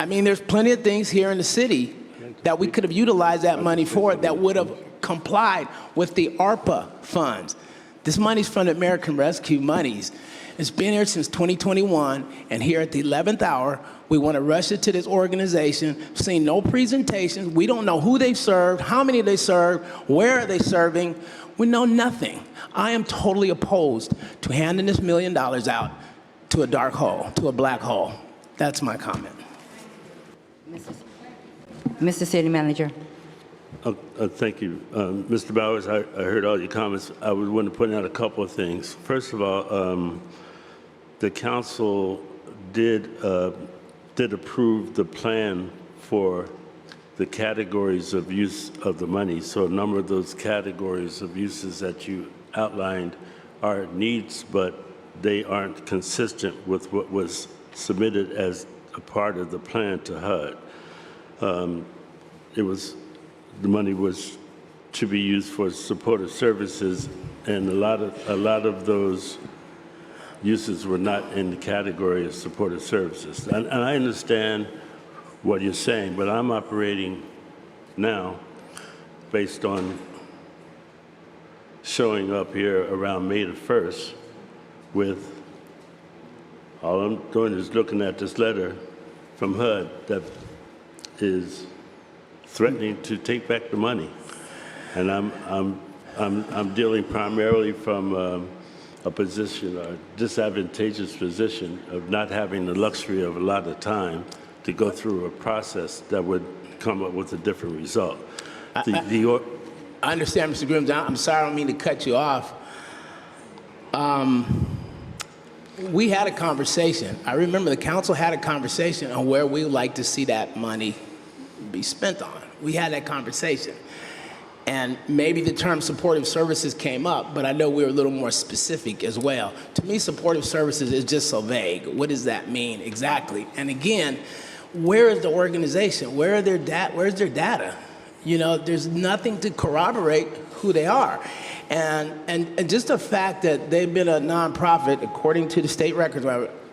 S3: mean, there's plenty of things here in the city that we could have utilized that money for that would have complied with the ARPA funds. This money's from the American Rescue monies. It's been here since 2021, and here at the 11th hour, we want to rush it to this organization, seen no presentations. We don't know who they've served, how many they served, where are they serving. We know nothing. I am totally opposed to handing this $1 million out to a dark hole, to a black hole. That's my comment.
S1: Mr. City Manager.
S11: Thank you. Mr. Bowers, I heard all your comments. I would want to point out a couple of things. First of all, the council did approve the plan for the categories of use of the money. So a number of those categories of uses that you outlined are needs, but they aren't consistent with what was submitted as a part of the plan to HUD. The money was to be used for supportive services, and a lot of those uses were not in the category of supportive services. And I understand what you're saying, but I'm operating now based on showing up here around May the 1st with, all I'm doing is looking at this letter from HUD that is threatening to take back the money. And I'm I'm dealing primarily from a position, a disadvantageous position of not having the luxury of a lot of time to go through a process that would come up with a different result.
S3: I understand, Mr. Grims. I'm sorry, I don't mean to cut you off. We had a conversation. I remember the council had a conversation on where we would like to see that money be spent on. We had that conversation. And maybe the term supportive services came up, but I know we were a little more specific as well. To me, supportive services is just so vague. What does that mean exactly? And again, where is the organization? Where's their data? You know, there's nothing to corroborate who they are. And just the fact that they've been a nonprofit, according to the state records,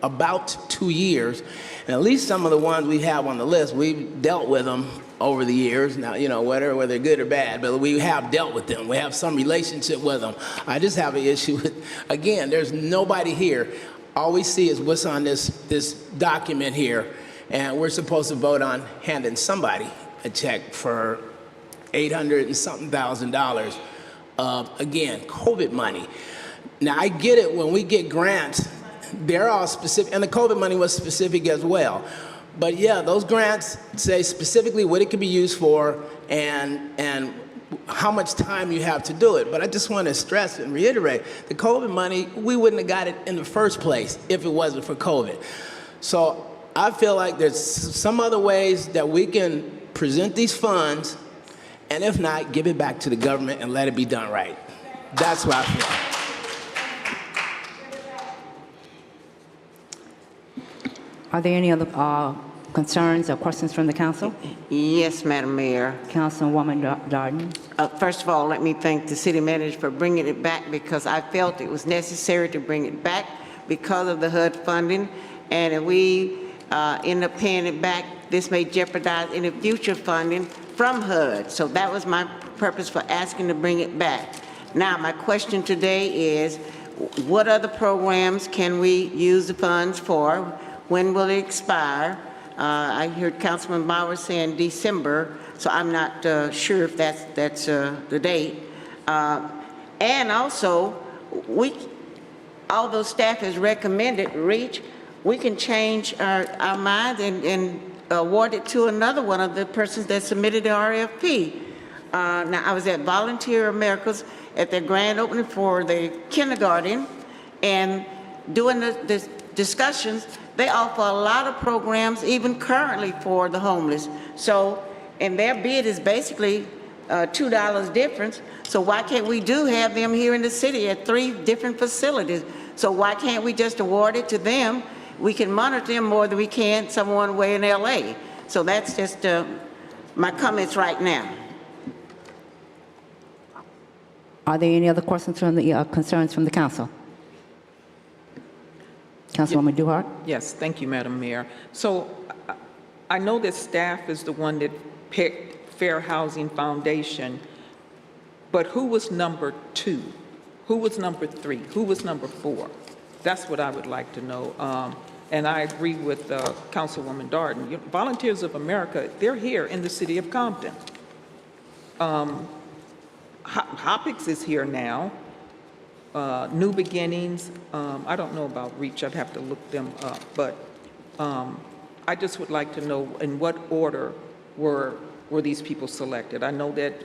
S3: about 2 years, and at least some of the ones we have on the list, we've dealt with them over the years. Now, you know, whether they're good or bad, but we have dealt with them. We have some relationship with them. I just have an issue with, again, there's nobody here. All we see is what's on this document here, and we're supposed to vote on handing somebody a check for $800 and something thousand of, again, COVID money. Now, I get it, when we get grants, they're all specific, and the COVID money was specific as well. But yeah, those grants say specifically what it could be used for and how much time you have to do it. But I just want to stress and reiterate, the COVID money, we wouldn't have got it in the first place if it wasn't for COVID. So I feel like there's some other ways that we can present these funds, and if not, give it back to the government and let it be done right. That's what I feel.
S1: Are there any other concerns or questions from the council?
S14: Yes, Madam Mayor.
S1: Councilwoman Darden.
S14: First of all, let me thank the city manager for bringing it back, because I felt it was necessary to bring it back because of the HUD funding. And if we end up paying it back, this may jeopardize any future funding from HUD. So that was my purpose for asking to bring it back. Now, my question today is, what other programs can we use the funds for? When will it expire? I heard Councilman Bauer saying December, so I'm not sure if that's the date. And also, although staff has recommended REACH, we can change our minds and award it to another one of the persons that submitted the RFP. Now, I was at Volunteer Americas at their grand opening for the kindergarten, and doing the discussions, they offer a lot of programs, even currently, for the homeless. So, and their bid is basically $2 difference. So why can't we have them here in the city at 3 different facilities? So why can't we just award it to them? We can monitor them more than we can someone way in LA. So that's just my comments right now.
S1: Are there any other questions from the concerns from the council? Councilwoman Duhart?
S12: Yes, thank you, Madam Mayor. So I know that staff is the one that picked Fair Housing Foundation, but who was number 2? Who was number 3? Who was number 4? That's what I would like to know. And I agree with Councilwoman Darden. Volunteers of America, they're here in the city of Compton. Hopix is here now. New Beginnings, I don't know about REACH, I'd have to look them up, but I just would like to know in what order were these people selected. I know that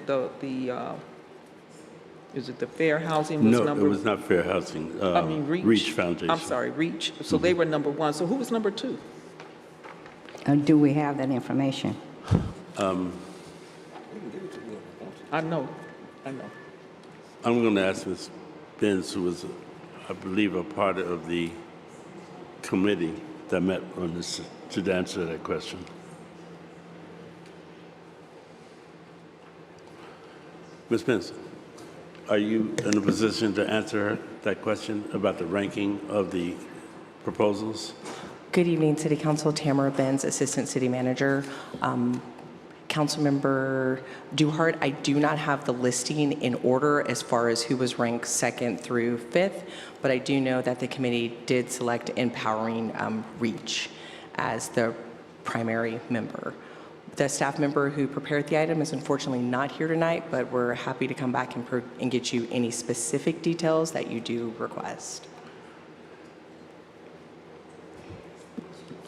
S12: is it the Fair Housing was
S11: No, it was not Fair Housing.
S12: I mean,
S11: REACH Foundation.
S12: I'm sorry, REACH. So they were number 1. So who was number 2?
S1: Do we have that information?
S12: I know.
S11: I'm going to ask Ms. Benz, who was, I believe, a part of the committee that met on this, to answer that question. Ms. Benz, are you in a position to answer that question about the ranking of the proposals?
S16: Good evening, City Council. Tamara Benz, Assistant City Manager. Councilmember Duhart, I do not have the listing in order as far as who was ranked 2nd through 5th, but I do know that the committee did select Empowering REACH as the primary member. The staff member who prepared the item is unfortunately not here tonight, but we're happy to come back and get you any specific details that you do request.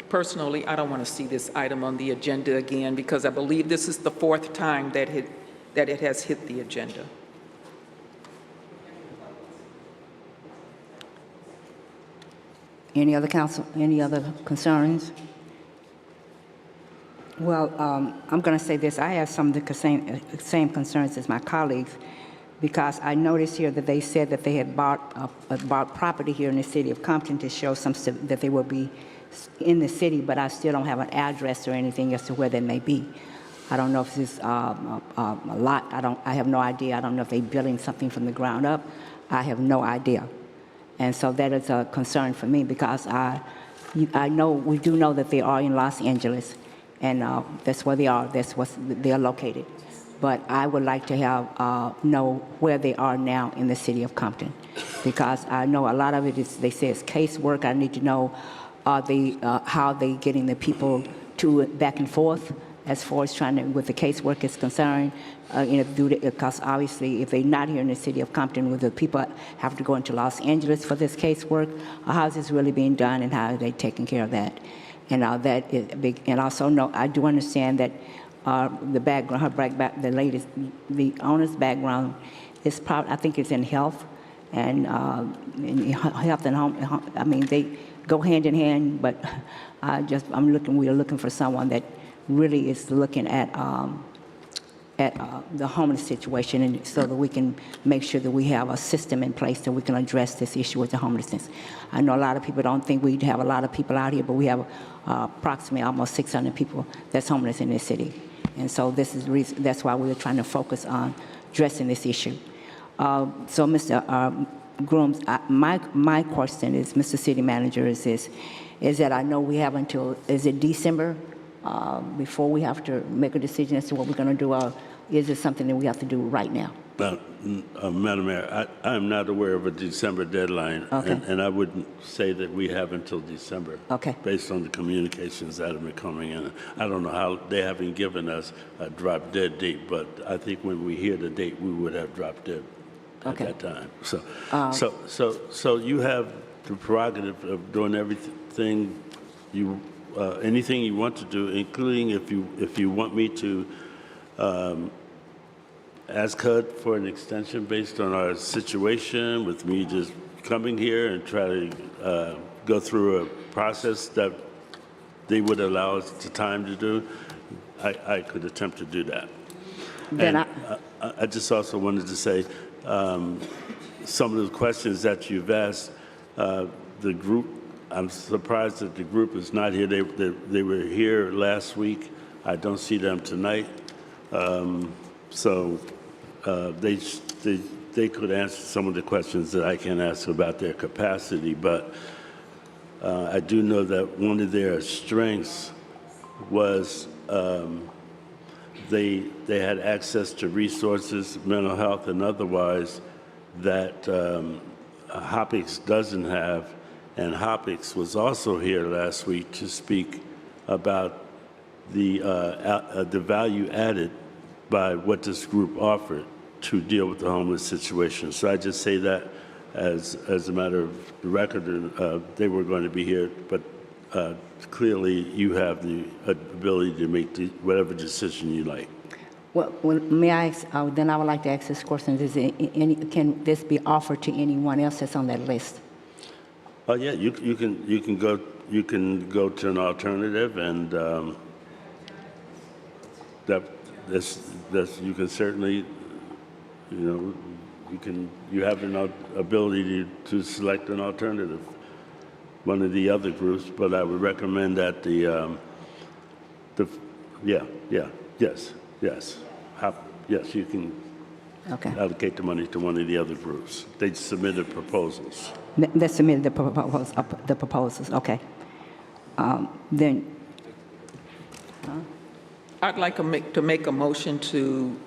S12: Personally, I don't want to see this item on the agenda again because I believe this is the fourth time that it has hit the agenda.
S1: Any other council, any other concerns? Well, I'm going to say this. I have some of the same concerns as my colleagues because I noticed here that they said that they had bought property here in the city of Compton to show that they will be in the city, but I still don't have an address or anything as to where they may be. I don't know if this is a lot. I have no idea. I don't know if they're building something from the ground up. I have no idea. And so that is a concern for me because we do know that they are in Los Angeles, and that's where they are. That's where they are located. But I would like to know where they are now in the city of Compton, because I know a lot of it is, they say it's casework. I need to know how they getting the people to back and forth as far as trying to, with the casework is concerned. Because obviously, if they're not here in the city of Compton, will the people have to go into Los Angeles for this casework? Or how is this really being done, and how are they taking care of that? And that is big. And also, I do understand that the background, the owner's background is probably, I think it's in health and health and home. I mean, they go hand in hand, but we are looking for someone that really is looking at the homeless situation, and so that we can make sure that we have a system in place that we can address this issue with the homelessness. I know a lot of people don't think we have a lot of people out here, but we have approximately almost 600 people that's homeless in this city. And so this is the reason, that's why we're trying to focus on addressing this issue. So Mr. Grooms, my question is, Mr. City Manager, is that I know we have until, is it December before we have to make a decision as to what we're going to do, or is it something that we have to do right now?
S11: Madam Mayor, I am not aware of a December deadline,
S1: Okay.
S11: and I wouldn't say that we have until December.
S1: Okay.
S11: Based on the communications that have been coming in. I don't know how they haven't given us a drop dead date, but I think when we hear the date, we would have dropped dead at
S1: Okay.
S11: that time. So you have the prerogative of doing everything anything you want to do, including if you want me to ask HUD for an extension based on our situation, with me just coming here and try to go through a process that they would allow us the time to do, I could attempt to do that.
S1: Then
S11: And I just also wanted to say some of the questions that you've asked, the group, I'm surprised that the group is not here. They were here last week. I don't see them tonight. So they could answer some of the questions that I can ask about their capacity, but I do know that one of their strengths was they had access to resources, mental health and otherwise, that Hopix doesn't have. And Hopix was also here last week to speak about the value added by what this group offered to deal with the homeless situation. So I just say that as a matter of the record. They were going to be here, but clearly you have the ability to make whatever decision you like.
S1: Well, may I ask, then I would like to ask this question. Can this be offered to anyone else that's on that list?
S11: Oh yeah, you can go to an alternative, and you can certainly, you have an ability to select an alternative, one of the other groups. But I would recommend that yes, you can allocate the money to one of the other groups. They submitted proposals.
S1: They submitted the proposals, okay. Then.
S12: I'd like to make a motion to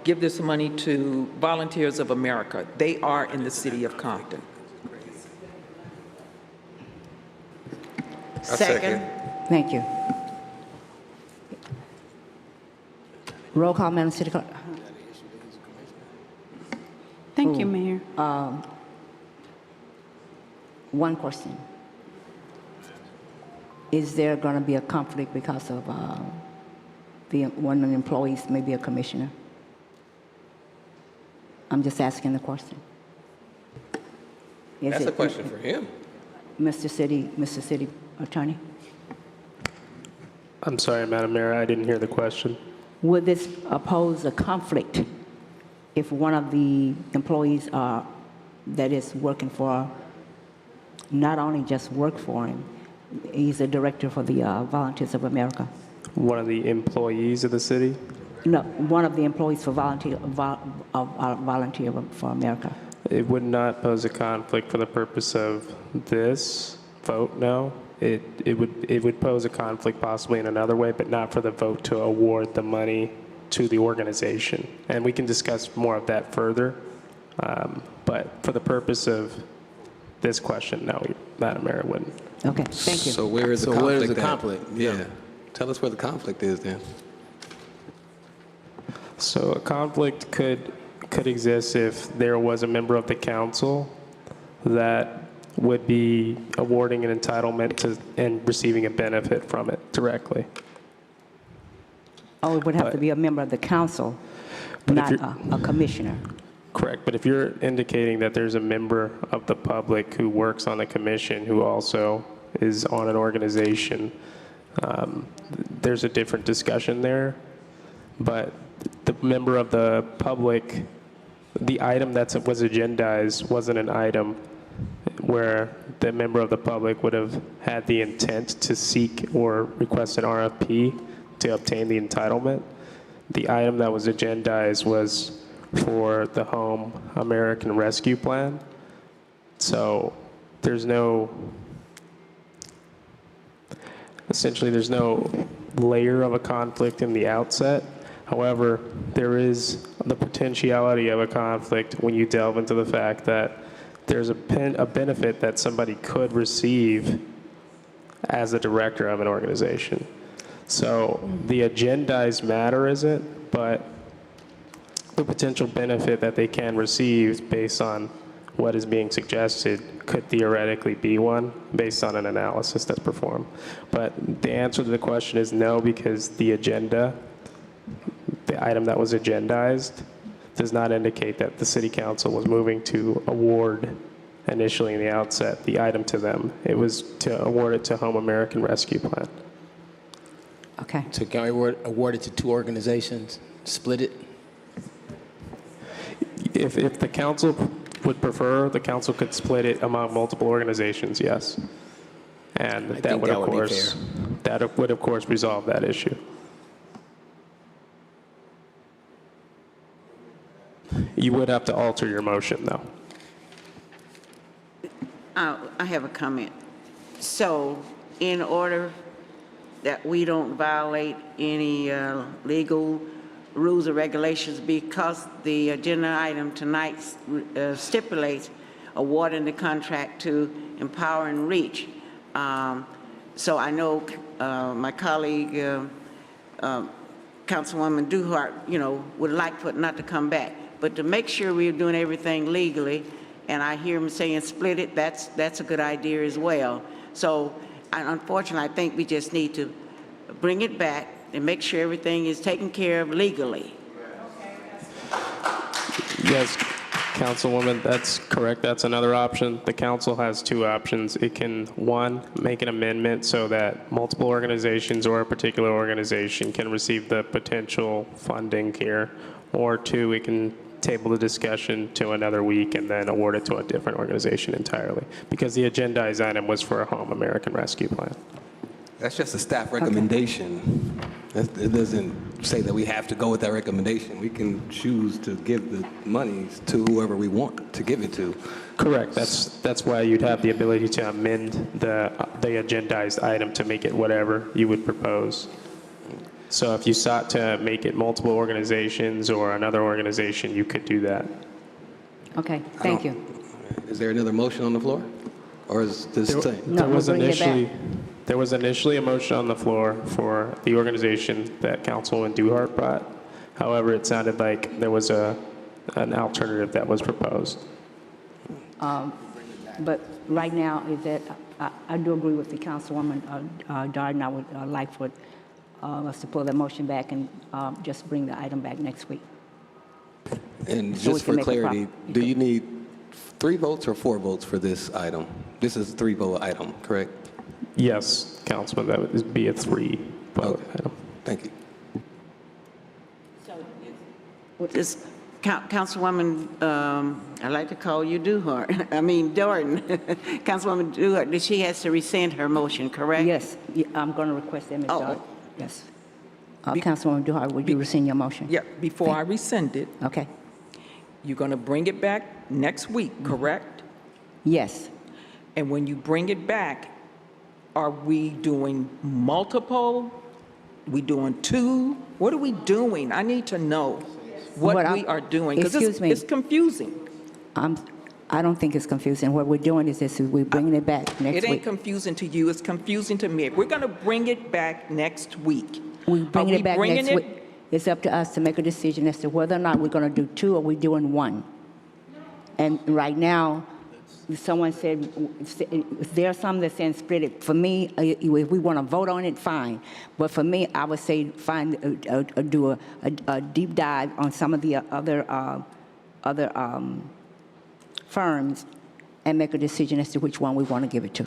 S12: give this money to Volunteers of America. They are in the city of Compton.
S14: Second.
S1: Thank you. Roll call, Madam City Clerk.
S2: Thank you, Mayor.
S1: One question. Is there going to be a conflict because of one of the employees may be a commissioner? I'm just asking the question.
S13: That's a question for him.
S1: Mr. City Attorney?
S4: I'm sorry, Madam Mayor, I didn't hear the question.
S1: Would this pose a conflict if one of the employees that is working for, not only just work for him, he's a director for the Volunteers of America?
S4: One of the employees of the city?
S1: No, one of the employees for Volunteer for America.
S4: It would not pose a conflict for the purpose of this vote, no. It would pose a conflict possibly in another way, but not for the vote to award the money to the organization. And we can discuss more of that further. But for the purpose of this question, no, Madam Mayor, it wouldn't.
S1: Okay, thank you.
S13: So where is the
S3: So
S13: conflict?
S3: where is the
S13: at?
S3: conflict?
S13: Yeah. Tell us where the conflict is then.
S4: So a conflict could exist if there was a member of the council that would be awarding an entitlement to and receiving a benefit from it directly.
S1: Oh, it would have to be a member of the council, not a commissioner.
S4: Correct, but if you're indicating that there's a member of the public who works on the commission who also is on an organization, there's a different discussion there. But the member of the public, the item that was agendized wasn't an item where the member of the public would have had the intent to seek or request an RFP to obtain the entitlement. The item that was agendized was for the Home American Rescue Plan. So essentially there's no layer of a conflict in the outset. However, there is the potentiality of a conflict when you delve into the fact that there's a benefit that somebody could receive as a director of an organization. So the agendized matter isn't, but the potential benefit that they can receive based on what is being suggested could theoretically be one based on an analysis that's performed. But the answer to the question is no, because the agenda, the item that was agendized, does not indicate that the city council was moving to award initially in the outset the item to them. It was to award it to Home American Rescue Plan.
S1: Okay.
S3: So can we award it to two organizations, split it?
S4: If the council would prefer, the council could split it among multiple organizations, yes. And that would, of course, resolve that issue. You would have to alter your motion, though.
S14: I have a comment. So in order that we don't violate any legal rules or regulations, because the agenda item tonight stipulates awarding the contract to Empower and Reach. So I know my colleague, Councilwoman Duhart, would like for it not to come back. But to make sure we're doing everything legally, and I hear him saying split it, that's a good idea as well. So unfortunately, I think we just need to bring it back and make sure everything is taken care of legally.
S4: Yes, Councilwoman, that's correct. That's another option. The council has two options. It can, one, make an amendment so that multiple organizations or a particular organization can receive the potential funding here, or two, it can table the discussion to another week and then award it to a different organization entirely, because the agendized item was for a Home American Rescue Plan.
S13: That's just a staff recommendation. It doesn't say that we have to go with that recommendation. We can choose to give the money to whoever we want to give it to.
S4: Correct. That's why you'd have the ability to amend the agendized item to make it whatever you would propose. So if you sought to make it multiple organizations or another organization, you could do that.
S1: Okay, thank you.
S13: Is there another motion on the floor? Or is this thing?
S1: No, we're bringing it back.
S4: There was initially a motion on the floor for the organization that Councilwoman Duhart brought. However, it sounded like there was an alternative that was proposed.
S1: But right now, is that, I do agree with the Councilwoman Darden. I would like for us to pull the motion back and just bring the item back next week.
S13: And
S1: So we
S13: just
S1: can
S13: for
S1: make a
S13: clarity, do you need 3 votes or 4 votes for this item? This is a 3-vote item, correct?
S4: Yes, Councilman, that would be a 3-vote item.
S13: Thank you.
S14: This Councilwoman, I like to call you Duhart, I mean Darden. Councilwoman Duhart, she has to rescind her motion, correct?
S1: Yes, I'm going to request that, Ms.
S12: Oh.
S1: Darden. Yes. Councilwoman Duhart, would you rescind your motion?
S12: Yeah, before I rescind it,
S1: Okay.
S12: you're going to bring it back next week, correct?
S1: Yes.
S12: And when you bring it back, are we doing multiple? We doing 2? What are we doing? I need to know what we are doing, because
S1: Excuse me.
S12: it's confusing.
S1: I don't think it's confusing. What we're doing is this, we're bringing it back next
S12: It ain't
S1: week.
S12: confusing to you, it's confusing to me. We're going to bring it back next week.
S1: We're bringing it back
S12: bringing
S1: next
S12: it-
S1: week. It's up to us to make a decision as to whether or not we're going to do 2 or we're doing 1. And right now, someone said, there are some that saying split it. For me, if we want to vote on it, fine. But for me, I would say do a deep dive on some of the other firms and make a decision as to which one we want to give it to.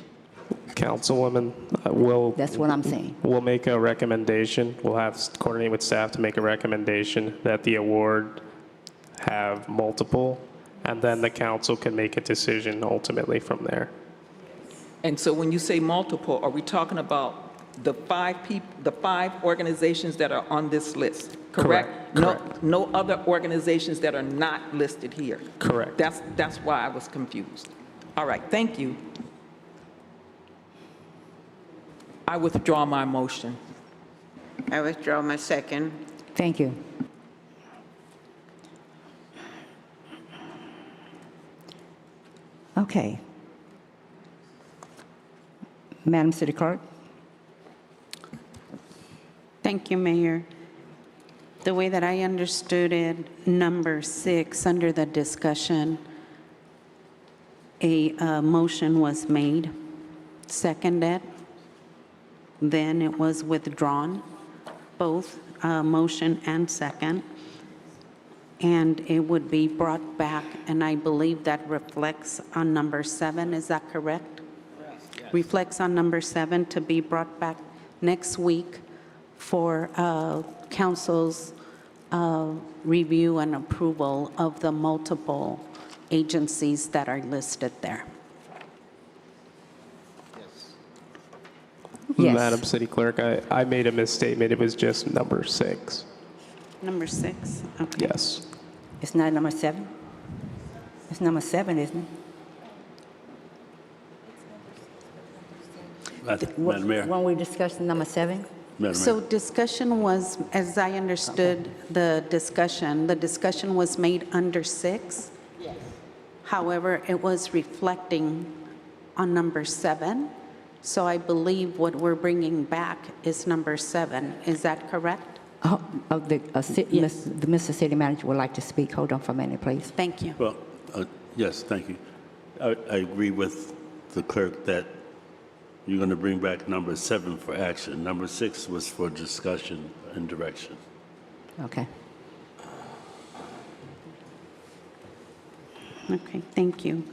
S4: Councilwoman, will...
S1: That's what I'm saying.
S4: We'll make a recommendation. We'll have coordinate with staff to make a recommendation that the award have multiple, and then the council can make a decision ultimately from there.
S12: And so when you say multiple, are we talking about the 5 organizations that are on this list, correct?
S4: Correct.
S12: No other organizations that are not listed here?
S4: Correct.
S12: That's why I was confused. All right, thank you. I withdraw my motion.
S14: I withdraw my second.
S1: Thank you. Okay. Madam City Clerk?
S2: Thank you, Mayor. The way that I understood it, number 6, under the discussion, a motion was made, seconded, then it was withdrawn, both motion and second, and it would be brought back, and I believe that reflects on number 7, is that correct? Yes. Reflects on number 7 to be brought back next week for council's review and approval of the multiple agencies that are listed there.
S1: Yes.
S4: Madam City Clerk, I made a misstatement. It was just number 6.
S2: Number 6, okay.
S4: Yes.
S1: It's not number 7? It's number 7, isn't it?
S11: Madam Mayor.
S1: When we discussed number 7?
S11: Madam
S2: So
S11: Mayor.
S2: discussion was, as I understood the discussion was made under 6. Yes. However, it was reflecting on number 7. So I believe what we're bringing back is number 7. Is that correct?
S1: Mr. City Manager would like to speak. Hold on for a minute, please.
S2: Thank you.
S11: Well, yes, thank you. I agree with the clerk that you're going to bring back number 7 for action. Number 6 was for discussion and direction.
S1: Okay.
S2: Okay, thank you.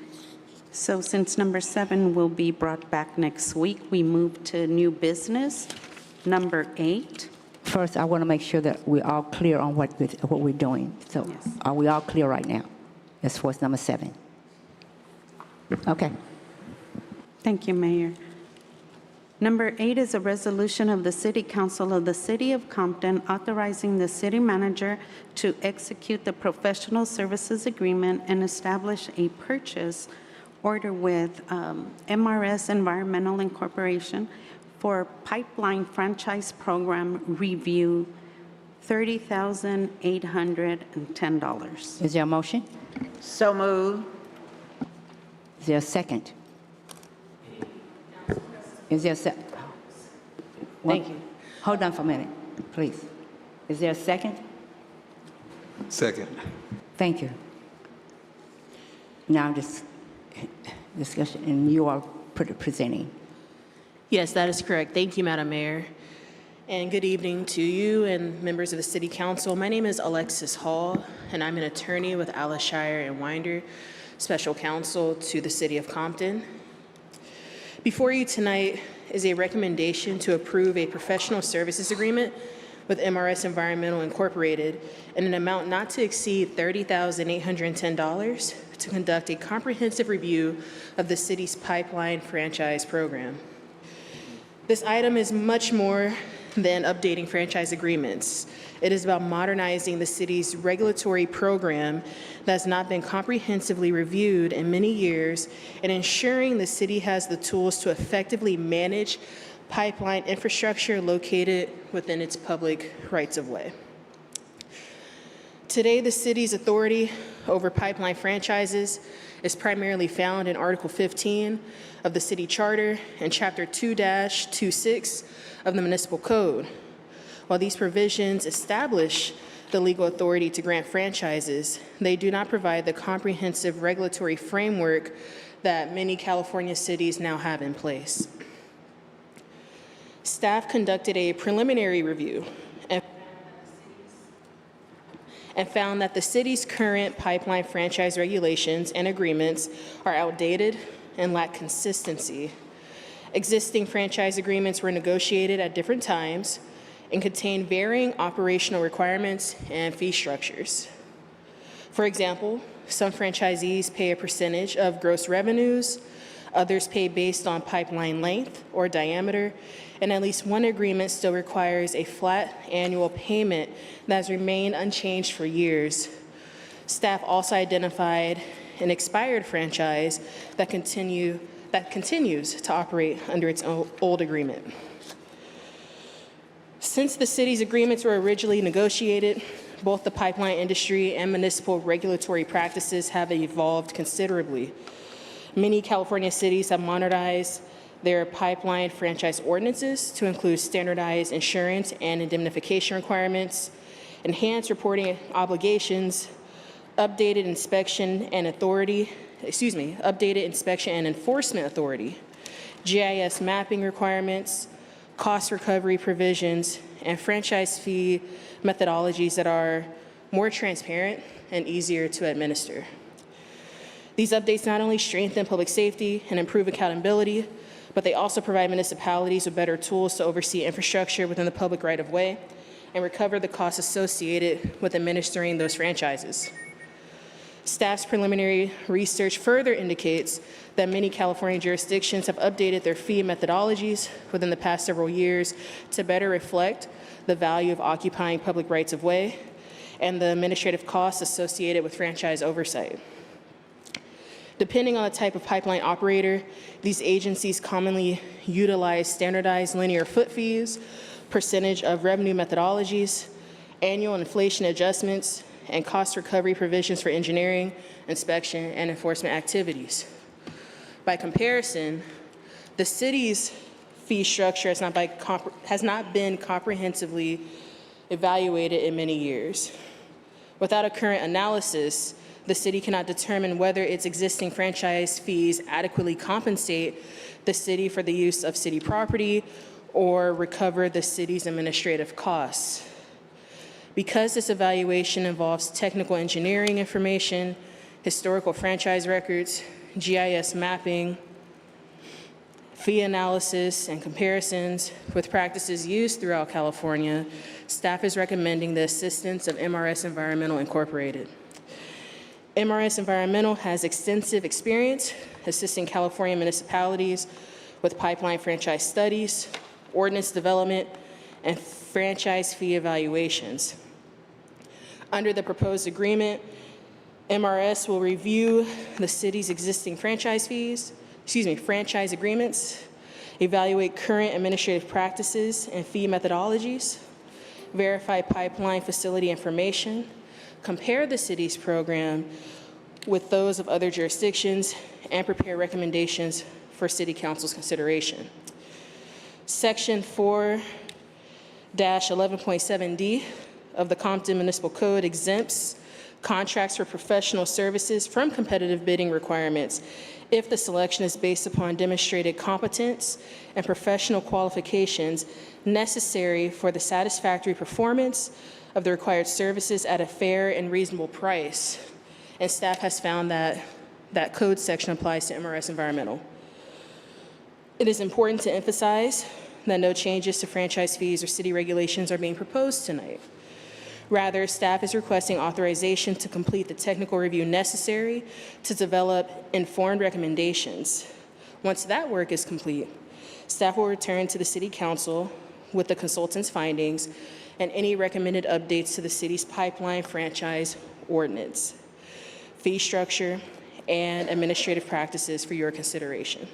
S2: So since number 7 will be brought back next week, we move to new business, number 8.
S1: First, I want to make sure that we're all clear on what we're doing. So
S2: Yes.
S1: are we all clear right now as far as number 7? Okay.
S2: Thank you, Mayor. Number 8 is a resolution of the City Council of the City of Compton authorizing the city manager to execute the professional services agreement and establish a purchase order with MRS Environmental Incorporation for pipeline franchise program review, $30,810.
S1: Is there a motion?
S14: So moved.
S1: Is there a second? Is there a second?
S14: Thank you.
S1: Hold on for a minute, please. Is there a second?
S13: Second.
S1: Thank you. Now this discussion, and you are presenting.
S17: Yes, that is correct. Thank you, Madam Mayor. And good evening to you and members of the City Council. My name is Alexis Hall, and I'm an attorney with Alice Shire and Winder, Special Counsel to the City of Compton. Before you tonight is a recommendation to approve a professional services agreement with MRS Environmental Incorporated in an amount not to exceed $30,810 to conduct a comprehensive review of the city's pipeline franchise program. This item is much more than updating franchise agreements. It is about modernizing the city's regulatory program that's not been comprehensively reviewed in many years and ensuring the city has the tools to effectively manage pipeline infrastructure located within its public rights-of-way. Today, the city's authority over pipeline franchises is primarily found in Article 15 of the City Charter and Chapter 2-26 of the Municipal Code. While these provisions establish the legal authority to grant franchises, they do not provide the comprehensive regulatory framework that many California cities now have in place. Staff conducted a preliminary review and found that the city's current pipeline franchise regulations and agreements are outdated and lack consistency. Existing franchise agreements were negotiated at different times and contain varying operational requirements and fee structures. For example, some franchisees pay a percentage of gross revenues, others pay based on pipeline length or diameter, and at least one agreement still requires a flat annual payment that has remained unchanged for years. Staff also identified an expired franchise that continues to operate under its old agreement. Since the city's agreements were originally negotiated, both the pipeline industry and municipal regulatory practices have evolved considerably. Many California cities have modernized their pipeline franchise ordinances to include standardized insurance and indemnification requirements, enhanced reporting obligations, updated inspection and enforcement authority, GIS mapping requirements, cost recovery provisions, and franchise fee methodologies that are more transparent and easier to administer. These updates not only strengthen public safety and improve accountability, but they also provide municipalities with better tools to oversee infrastructure within the public right-of-way and recover the costs associated with administering those franchises. Staff's preliminary research further indicates that many California jurisdictions have updated their fee methodologies within the past several years to better reflect the value of occupying public rights-of-way and the administrative costs associated with franchise oversight. Depending on the type of pipeline operator, these agencies commonly utilize standardized linear foot fees, percentage of revenue methodologies, annual inflation adjustments, and cost recovery provisions for engineering, inspection, and enforcement activities. By comparison, the city's fee structure has not been comprehensively evaluated in many years. Without a current analysis, the city cannot determine whether its existing franchise fees adequately compensate the city for the use of city property or recover the city's administrative costs. Because this evaluation involves technical engineering information, historical franchise records, GIS mapping, fee analysis, and comparisons with practices used throughout California, staff is recommending the assistance of MRS Environmental Incorporated. MRS Environmental has extensive experience assisting California municipalities with pipeline franchise studies, ordinance development, and franchise fee evaluations. Under the proposed agreement, MRS will review the city's existing franchise agreements, evaluate current administrative practices and fee methodologies, verify pipeline facility information, compare the city's program with those of other jurisdictions, and prepare recommendations for City Council's consideration. Section 4-11.7D of the Compton Municipal Code exempts contracts for professional services from competitive bidding requirements if the selection is based upon demonstrated competence and professional qualifications necessary for the satisfactory performance of the required services at a fair and reasonable price. And staff has found that that code section applies to MRS Environmental. It is important to emphasize that no changes to franchise fees or city regulations are being proposed tonight. Rather, staff is requesting authorization to complete the technical review necessary to develop informed recommendations. Once that work is complete, staff will return to the City Council with the consultant's findings and any recommended updates to the city's pipeline franchise ordinance, fee structure, and administrative practices for your consideration.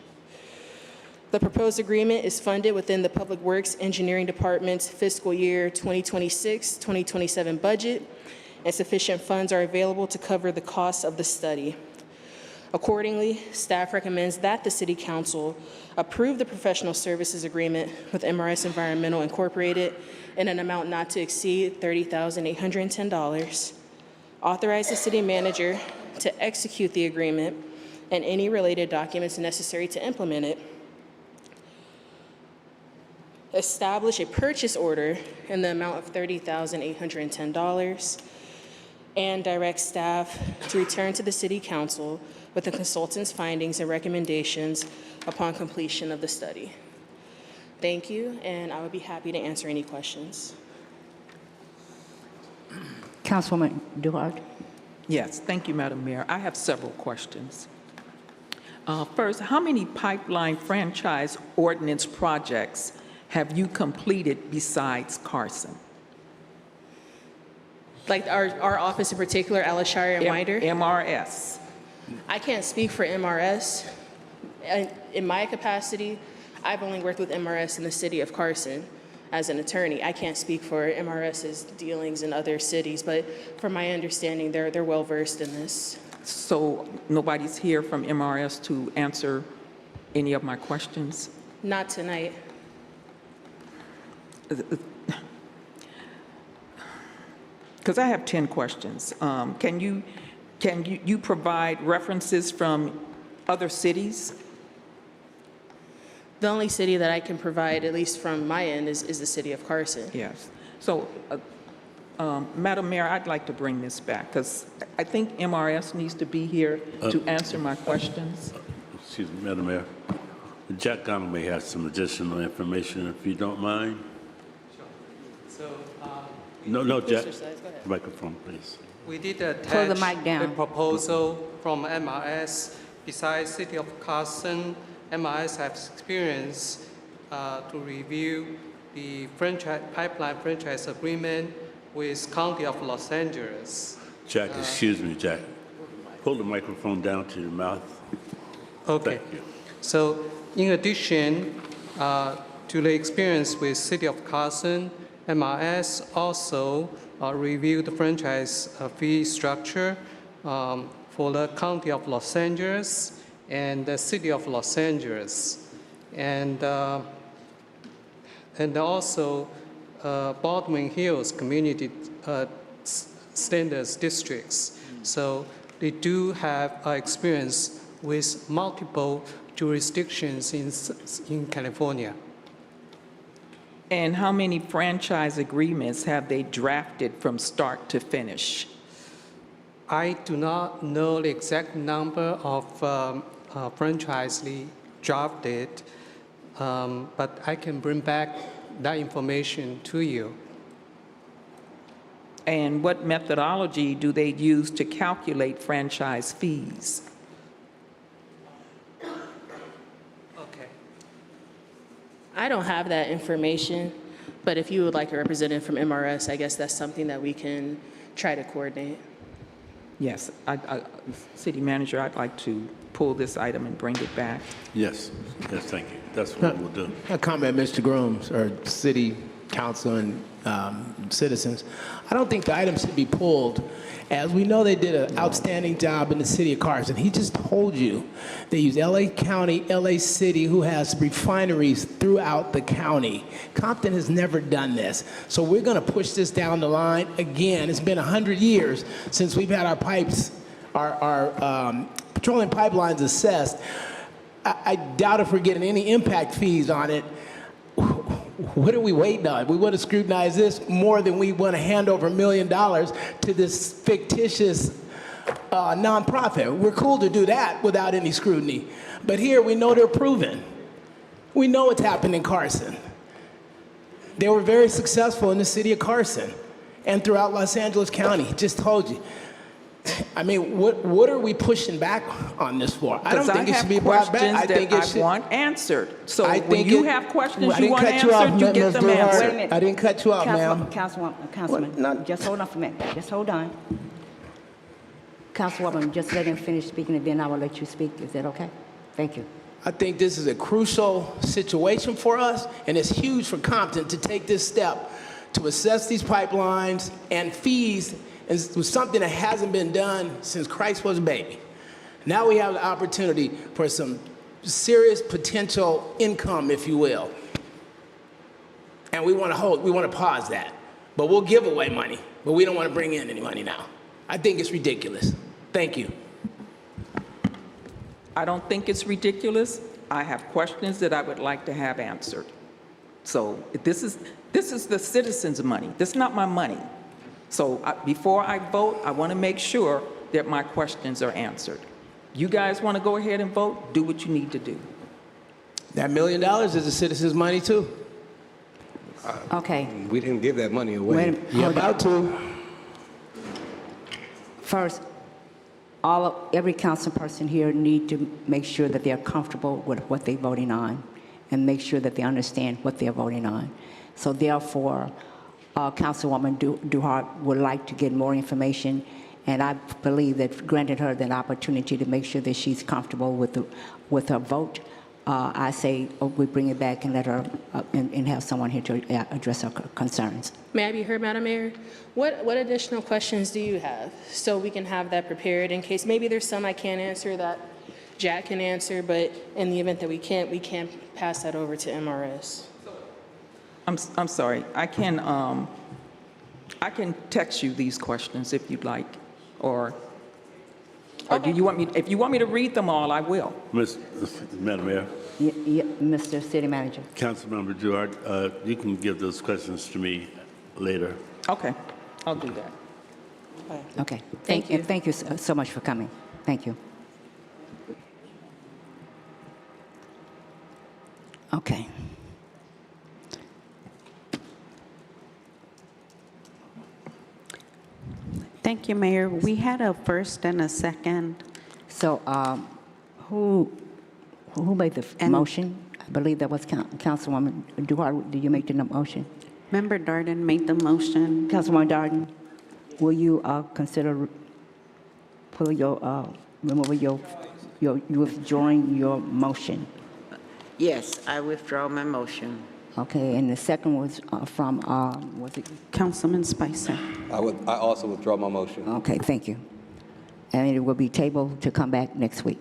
S17: The proposed agreement is funded within the Public Works Engineering Department's fiscal year 2026-2027 budget, and sufficient funds are available to cover the costs of the study. Accordingly, staff recommends that the City Council approve the professional services agreement with MRS Environmental Incorporated in an amount not to exceed $30,810, authorize the city manager to execute the agreement and any related documents necessary to implement it, establish a purchase order in the amount of $30,810, and direct staff to return to the City Council with the consultant's findings and recommendations upon completion of the study. Thank you, and I would be happy to answer any questions.
S1: Councilwoman Duhart.
S12: Yes, thank you, Madam Mayor. I have several questions. First, how many pipeline franchise ordinance projects have you completed besides Carson?
S17: Like our office in particular, Alashire and Winder?
S12: MRS.
S17: I can't speak for MRS. In my capacity, I've only worked with MRS in the city of Carson as an attorney. I can't speak for MRS's dealings in other cities, but from my understanding, they're well versed in this.
S12: So nobody's here from MRS to answer any of my questions?
S17: Not tonight.
S12: Because I have 10 questions. Can you provide references from other cities?
S17: The only city that I can provide, at least from my end, is the city of Carson.
S12: Yes. So, Madam Mayor, I'd like to bring this back because I think MRS needs to be here to answer my questions.
S11: Excuse me, Madam Mayor. Jack Connell may have some additional information, if you don't mind.
S18: So,
S11: No, Jack.
S17: Go ahead.
S11: Microphone, please.
S18: we did
S1: Pull
S18: attach
S1: the mic down.
S18: a proposal from MRS. Besides City of Carson, MRS has experience to review the pipeline franchise agreement with County of Los Angeles.
S11: Jack, excuse me, Jack. Pull the microphone down to your mouth.
S18: Okay.
S11: Thank you.
S18: So, in addition to the experience with City of Carson, MRS also reviewed the franchise fee structure for the County of Los Angeles and the City of Los Angeles, and also Baldwin Hills Community Standards Districts. So they do have experience with multiple jurisdictions in California.
S12: And how many franchise agreements have they drafted from start to finish?
S18: I do not know the exact number of franchise drafted, but I can bring back that information to you.
S12: And what methodology do they use to calculate franchise fees?
S18: Okay.
S17: I don't have that information, but if you would like a representative from MRS, I guess that's something that we can try to coordinate.
S12: Yes, City Manager, I'd like to pull this item and bring it back.
S11: Yes, thank you. That's what we'll do.
S3: A comment, Mr. Grooms, or City council and citizens. I don't think the item should be pulled, as we know they did an outstanding job in the city of Carson. He just told you they use LA County, LA City, who has refineries throughout the county. Compton has never done this. So we're going to push this down the line. Again, it's been 100 years since we've had our pipes, our petroleum pipelines assessed. I doubt if we're getting any impact fees on it. What are we waiting on? We want to scrutinize this more than we want to hand over $1 million to this fictitious nonprofit. We're cool to do that without any scrutiny. But here we know they're proven. We know what's happened in Carson. They were very successful in the city of Carson and throughout Los Angeles County. Just told you. I mean, what are we pushing back on this for? I don't think it should be brought back. I think it should.
S12: I want answered. So
S3: I
S12: when
S3: think
S12: you
S3: it-
S12: have questions
S3: I
S12: you
S3: didn't
S12: want
S3: cut you off,
S12: answered, you get
S3: Ms.
S12: them
S3: Duhart.
S12: answered.
S1: Wait a minute.
S3: I didn't cut you off, ma'am.
S1: Councilman, just hold on for a minute. Just hold on. Councilwoman, just let him finish speaking, and then I will let you speak. Is that okay? Thank you.
S3: I think this is a crucial situation for us, and it's huge for Compton to take this step to assess these pipelines and fees. It was something that hasn't been done since Christ was a baby. Now we have the opportunity for some serious potential income, if you will. And we want to pause that. But we'll give away money, but we don't want to bring in any money now. I think it's ridiculous. Thank you.
S12: I don't think it's ridiculous. I have questions that I would like to have answered. So this is the citizens' money. This is not my money. So before I vote, I want to make sure that my questions are answered. You guys want to go ahead and vote? Do what you need to do.
S3: That $1 million is the citizens' money too.
S1: Okay.
S13: We didn't give that money away.
S3: You're about to.
S1: First, every council person here need to make sure that they're comfortable with what they're voting on and make sure that they understand what they're voting on. So therefore, Councilwoman Duhart would like to get more information, and I believe that granted her the opportunity to make sure that she's comfortable with her vote. I say we bring it back and let her and have someone here to address her concerns.
S17: May I be heard, Madam Mayor? What additional questions do you have so we can have that prepared in case maybe there's some I can't answer that Jack can answer, but in the event that we can't pass that over to MRS.
S12: I'm sorry. I can text you these questions if you'd like, or do you want me? If you want me to read them all, I will.
S11: Madam Mayor,
S1: Mr. City Manager.
S11: Councilmember Duhart, you can give those questions to me later.
S12: Okay, I'll do that.
S1: Okay. Thank you. Thank you so much for coming. Thank you. Okay.
S2: Thank you, Mayor. We had a first and a second.
S1: So who made the motion? I believe that was Councilwoman Duhart. Did you make the motion?
S2: Member Darden made the motion.
S1: Councilwoman Darden, will you consider withdrawing your motion?
S14: Yes, I withdraw my motion.
S1: Okay, and the second was from, was it?
S2: Councilman Spicer.
S13: I also withdraw my motion.
S1: Okay, thank you. And it will be tabled to come back next week.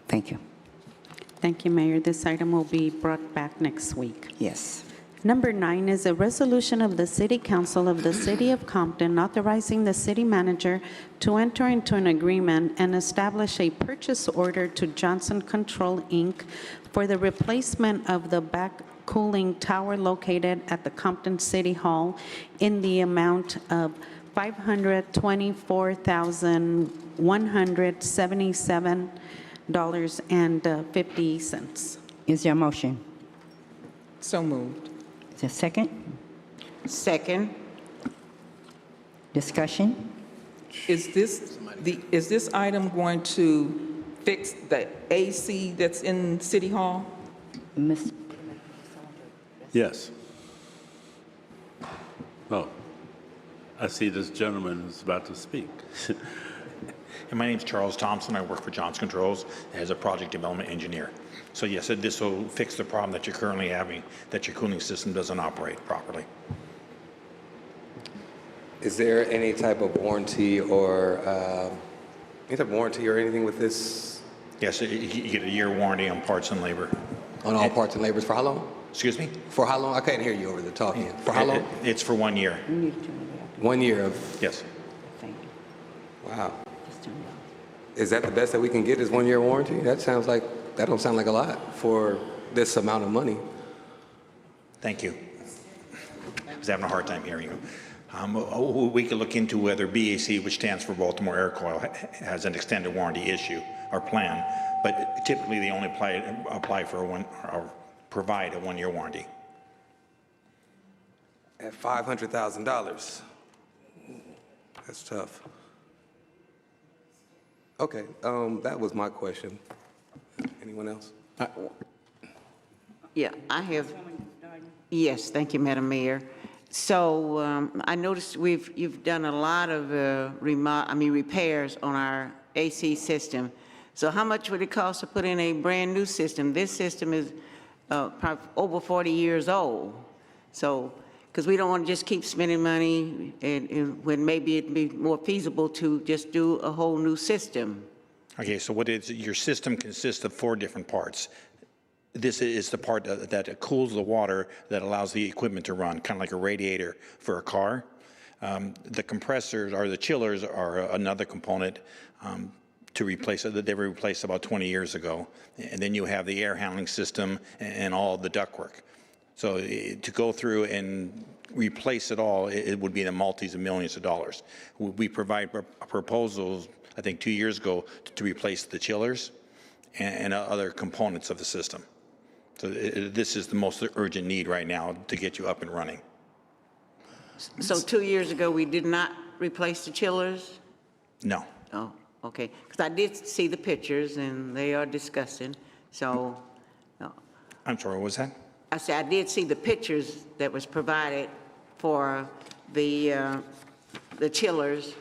S1: Thank you.
S2: Thank you, Mayor. This item will be brought back next week.
S1: Yes.
S2: Number 9 is a resolution of the City Council of the City of Compton authorizing the city manager to enter into an agreement and establish a purchase order to Johnson Control, Inc. for the replacement of the back cooling tower located at the Compton City Hall in the amount of $524,177.50.
S1: Is there a motion?
S12: So moved.
S1: Is there a second?
S14: Second.
S1: Discussion?
S12: Is this item going to fix the AC that's in City Hall?
S1: Ms.
S11: Yes. Oh, I see this gentleman is about to speak.
S19: And my name's Charles Thompson. I work for Johnson Controls as a project development engineer. So yes, this will fix the problem that you're currently having, that your cooling system doesn't operate properly.
S13: Is there any type of warranty or anything with this?
S19: Yes, you get a year warranty on parts and labor.
S13: On all parts and labors for how long?
S19: Excuse me?
S13: For how long? I can't hear you over the talking. For how long?
S19: It's for 1 year.
S13: 1 year of.
S19: Yes.
S13: Wow. Is that the best that we can get? Is 1 year warranty? That don't sound like a lot for this amount of money.
S19: Thank you. I was having a hard time hearing you. We could look into whether BAC, which stands for Baltimore Air Coil, has an extended warranty issue or plan, but typically they only apply for or provide a 1 year warranty.
S13: At $500,000. That's tough. Okay, that was my question. Anyone else?
S14: Yeah, I have. Yes, thank you, Madam Mayor. So I noticed you've done a lot of repairs on our AC system. So how much would it cost to put in a brand new system? This system is probably over 40 years old. So, because we don't want to just keep spending money and when maybe it'd be more feasible to just do a whole new system.
S19: Okay, so your system consists of 4 different parts. This is the part that cools the water that allows the equipment to run, kind of like a radiator for a car. The compressors or the chillers are another component to replace it that they were replaced about 20 years ago. And then you have the air handling system and all the ductwork. So to go through and replace it all, it would be in the multis of millions of dollars. We provide proposals, I think 2 years ago, to replace the chillers and other components of the system. So this is the most urgent need right now to get you up and running.
S14: So 2 years ago, we did not replace the chillers?
S19: No.
S14: Oh, okay. Because I did see the pictures, and they are disgusting. So, no.
S19: I'm sorry, what was that?
S14: I said I did see the pictures that was provided for the chillers,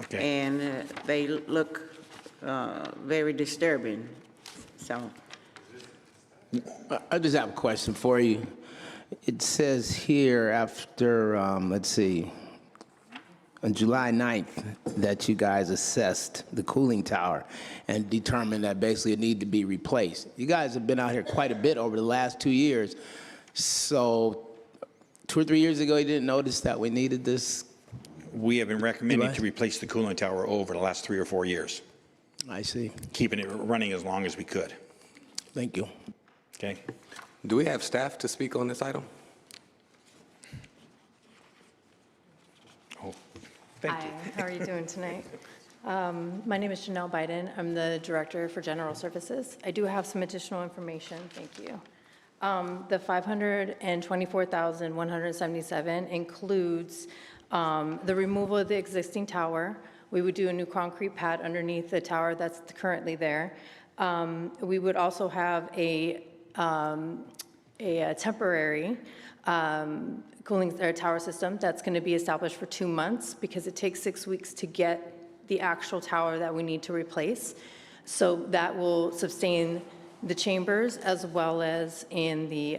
S19: okay.
S14: And they look very disturbing. So,
S3: I just have a question for you. It says here after, let's see, on July 9th, that you guys assessed the cooling tower and determined that basically it needed to be replaced. You guys have been out here quite a bit over the last 2 years. So 2 or 3 years ago, you didn't notice that we needed this?
S19: We have been recommending to replace the cooling tower over the last 3 or 4 years.
S3: I see.
S19: Keeping it running as long as we could.
S3: Thank you.
S19: Okay.
S13: Do we have staff to speak on this item?
S19: Oh,
S20: Hi, how are you doing tonight? My name is Janelle Biden. I'm the Director for General Services. I do have some additional information. Thank you. The $524,177 includes the removal of the existing tower. We would do a new concrete pad underneath the tower that's currently there. We would also have a temporary cooling tower system that's going to be established for 2 months because it takes 6 weeks to get the actual tower that we need to replace. So that will sustain the chambers as well as in the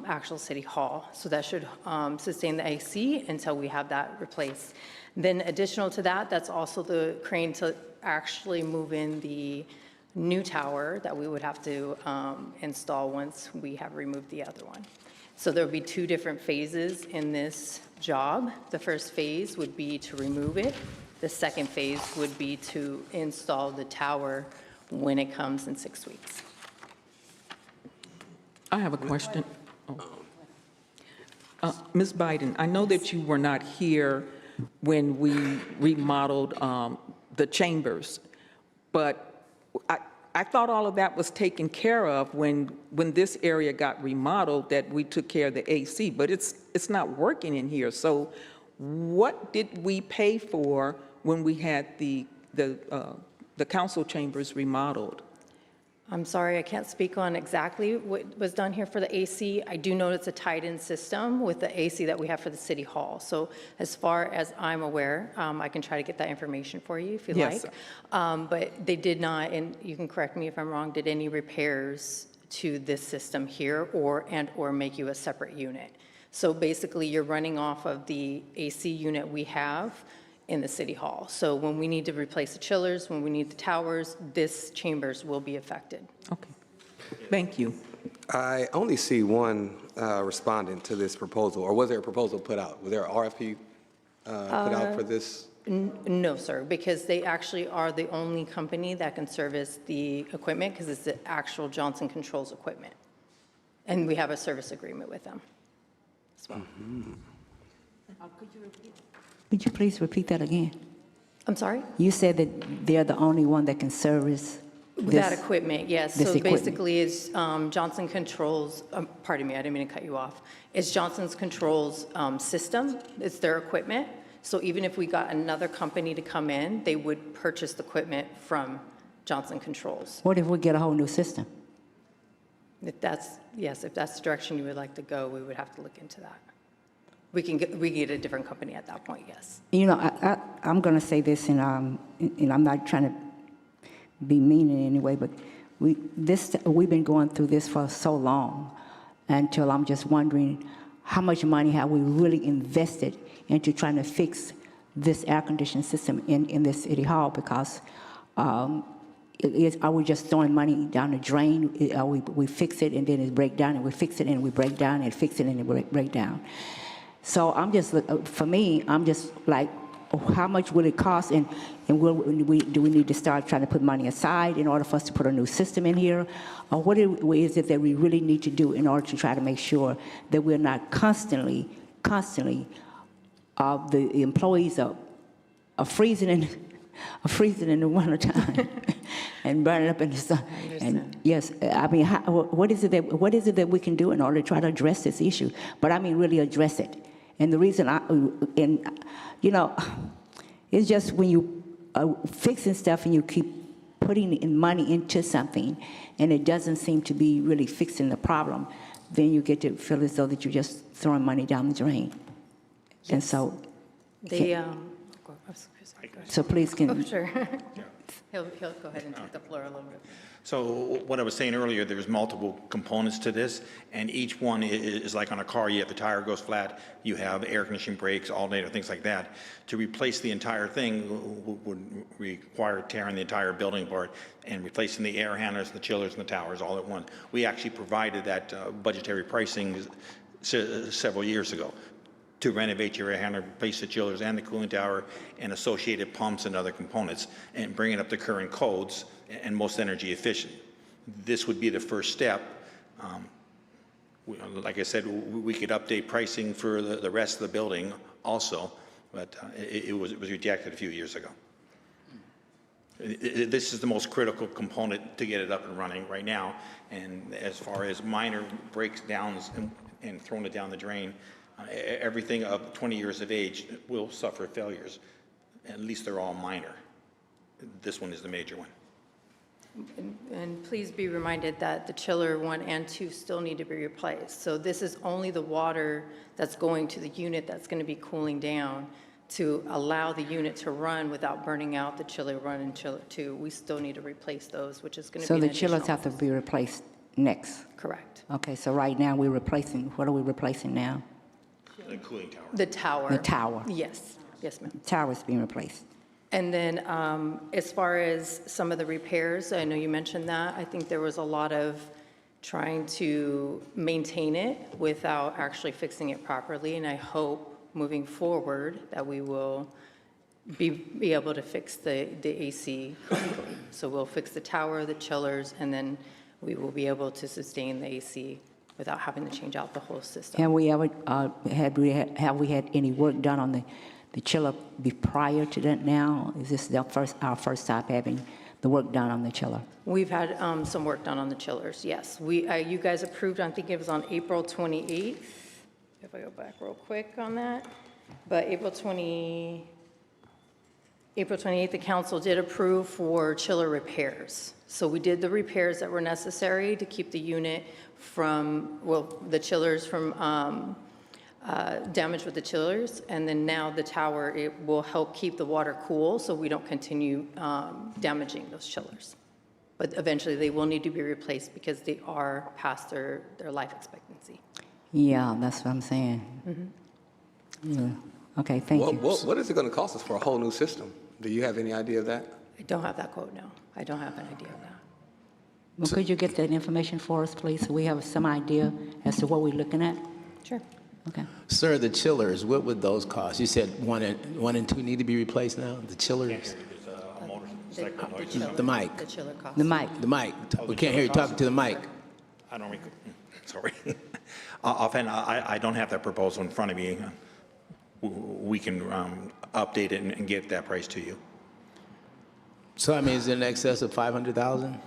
S20: actual city hall. So that should sustain the AC until we have that replaced. Then additional to that, that's also the crane to actually move in the new tower that we would have to install once we have removed the other one. So there would be 2 different phases in this job. The first phase would be to remove it. The second phase would be to install the tower when it comes in 6 weeks.
S12: I have a question. Ms. Biden, I know that you were not here when we remodeled the chambers, but I thought all of that was taken care of when this area got remodeled, that we took care of the AC, but it's not working in here. So what did we pay for when we had the council chambers remodeled?
S20: I'm sorry, I can't speak on exactly what was done here for the AC. I do know it's a tied-in system with the AC that we have for the city hall. So as far as I'm aware, I can try to get that information for you if you
S12: Yes.
S20: like. But they did not, and you can correct me if I'm wrong, did any repairs to this system here or make you a separate unit. So basically, you're running off of the AC unit we have in the city hall. So when we need to replace the chillers, when we need the towers, this chambers will be affected.
S12: Thank you.
S13: I only see one respondent to this proposal, or was there a proposal put out? Was there an RFP put out for this?
S20: No, sir, because they actually are the only company that can service the equipment because it's the actual Johnson Controls equipment. And we have a service agreement with them as well.
S1: Could you please repeat that again?
S20: I'm sorry?
S1: You said that they're the only one that can service
S20: That
S1: this.
S20: equipment, yes.
S1: this
S20: So
S1: equipment.
S20: basically, it's Johnson Controls, pardon me, I didn't mean to cut you off. It's Johnson's Controls system. It's their equipment. So even if we got another company to come in, they would purchase the equipment from Johnson Controls.
S1: What if we get a whole new system?
S20: If that's, yes, if that's the direction you would like to go, we would have to look into that. We can get a different company at that point, yes.
S1: You know, I'm going to say this, and I'm not trying to be mean in any way, but we've been going through this for so long until I'm just wondering how much money have we really invested into trying to fix this air conditioning system in this city hall, because are we just throwing money down the drain? We fix it and then it break down, and we fix it and we break down, and fix it and it break down. So I'm just, for me, I'm just like, how much will it cost, and do we need to start trying to put money aside in order for us to put a new system in here? Or what is it that we really need to do in order to try to make sure that we're not constantly, the employees are freezing in the wintertime and burning up in the sun? And yes, I mean, what is it that we can do in order to try to address this issue? But I mean, really address it. And the reason it's just when you are fixing stuff and you keep putting in money into something and it doesn't seem to be really fixing the problem, then you get to feel as though that you're just throwing money down the drain. Yes. And so, so please can.
S20: Oh, sure. He'll go ahead and take the floor a little bit.
S19: So what I was saying earlier, there's multiple components to this, and each one is like on a car. You have the tire goes flat, you have air conditioning brakes, alternator, things like that. To replace the entire thing would require tearing the entire building apart and replacing the air handlers, the chillers, and the towers all at once. We actually provided that budgetary pricing several years ago to renovate your air handler, replace the chillers and the cooling tower and associated pumps and other components, and bring it up to current codes and most energy efficient. This would be the first step. Like I said, we could update pricing for the rest of the building also, but it was rejected a few years ago. This is the most critical component to get it up and running right now. And as far as minor breakdowns and throwing it down the drain, everything up 20 years of age will suffer failures. At least they're all minor. This one is the major one.
S20: And please be reminded that the chiller 1 and 2 still need to be replaced. So this is only the water that's going to the unit that's going to be cooling down to allow the unit to run without burning out the chiller 1 and chiller 2. We still need to replace those, which is going to be
S1: So
S20: an
S1: the
S20: additional.
S1: chillers have to be replaced next?
S20: Correct.
S1: Okay, so right now we're replacing, what are we replacing now?
S19: The cooling tower.
S20: The tower.
S1: The tower.
S20: Yes. Yes, ma'am.
S1: Tower's being replaced.
S20: And then as far as some of the repairs, I know you mentioned that. I think there was a lot of trying to maintain it without actually fixing it properly. And I hope moving forward that we will be able to fix the AC correctly. So we'll fix the tower, the chillers, and then we will be able to sustain the AC without having to change out the whole system.
S1: Have we ever have we had any work done on the chiller prior to that now? Is this our first time having the work done on the chiller?
S20: We've had some work done on the chillers, yes. You guys approved, I think it was on April 28th, if I go back real quick on that, but April 28th, April 28th, the council did approve for chiller repairs. So we did the repairs that were necessary to keep the unit from, well, the chillers from damage with the chillers. And then now the tower, it will help keep the water cool so we don't continue damaging those chillers. But eventually they will need to be replaced because they are past their life expectancy.
S1: Yeah, that's what I'm saying. Yeah. Okay, thank you.
S13: What is it going to cost us for a whole new system? Do you have any idea of that?
S20: I don't have that quote, no. I don't have an idea of that.
S1: Well, could you get that information for us, please, so we have some idea as to what we're looking at?
S20: Sure.
S1: Okay.
S3: Sir, the chillers, what would those cost? You said one and two need to be replaced now, the chillers? The mic.
S20: The chiller cost.
S1: The mic.
S3: The mic. We can't hear you talking to the mic.
S19: I don't recall. Sorry. Offhand, I don't have that proposal in front of me. We can update it and get that price to you.
S3: So that means in excess of 500,000?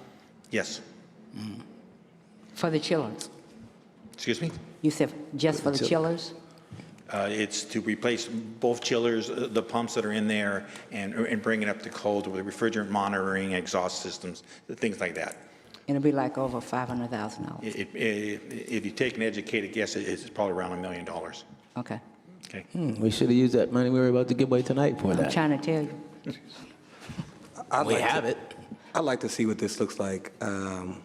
S19: Yes.
S1: For the chillers?
S19: Excuse me?
S1: You said just for the chillers?
S19: It's to replace both chillers, the pumps that are in there, and bring it up to code with refrigerant monitoring, exhaust systems, things like that.
S1: It'll be like over $500,000.
S3: If you take an educated guess, it's probably around $1 million.
S1: Okay.
S3: Okay. We should have used that money we were about to give away tonight for
S1: I'm
S3: that.
S1: trying to tell you.
S3: We have it.
S13: I'd like to see what this looks like to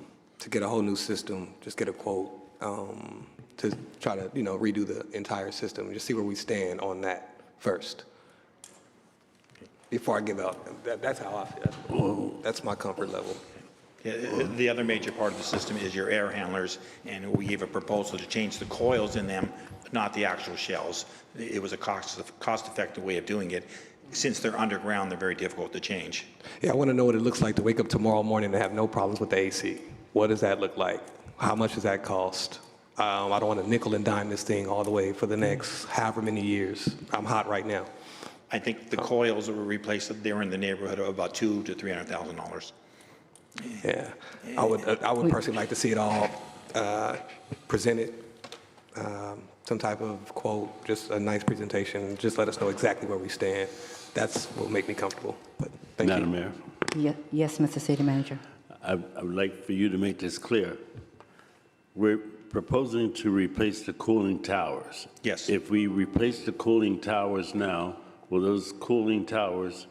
S13: get a whole new system, just get a quote to try to, redo the entire system, and just see where we stand on that first. Before I give out, that's how I feel. That's my comfort level.
S19: Yeah, the other major part of the system is your air handlers, and we gave a proposal to change the coils in them, not the actual shells. It was a cost-effective way of doing it. Since they're underground, they're very difficult to change.
S13: Yeah, I want to know what it looks like to wake up tomorrow morning and have no problems with the AC. What does that look like? How much does that cost? I don't want to nickel and dime this thing all the way for the next however many years. I'm hot right now.
S19: I think the coils that were replaced, they're in the neighborhood of about $200,000 to $300,000.
S13: Yeah, I would personally like to see it all presented, some type of quote, just a nice presentation, just let us know exactly where we stand. That's what will make me comfortable. But thank you.
S21: Madam Mayor,
S1: Yes, Mr. City Manager.
S21: I would like for you to make this clear. We're proposing to replace the cooling towers.
S19: Yes.
S21: If we replace the cooling towers now, will those cooling towers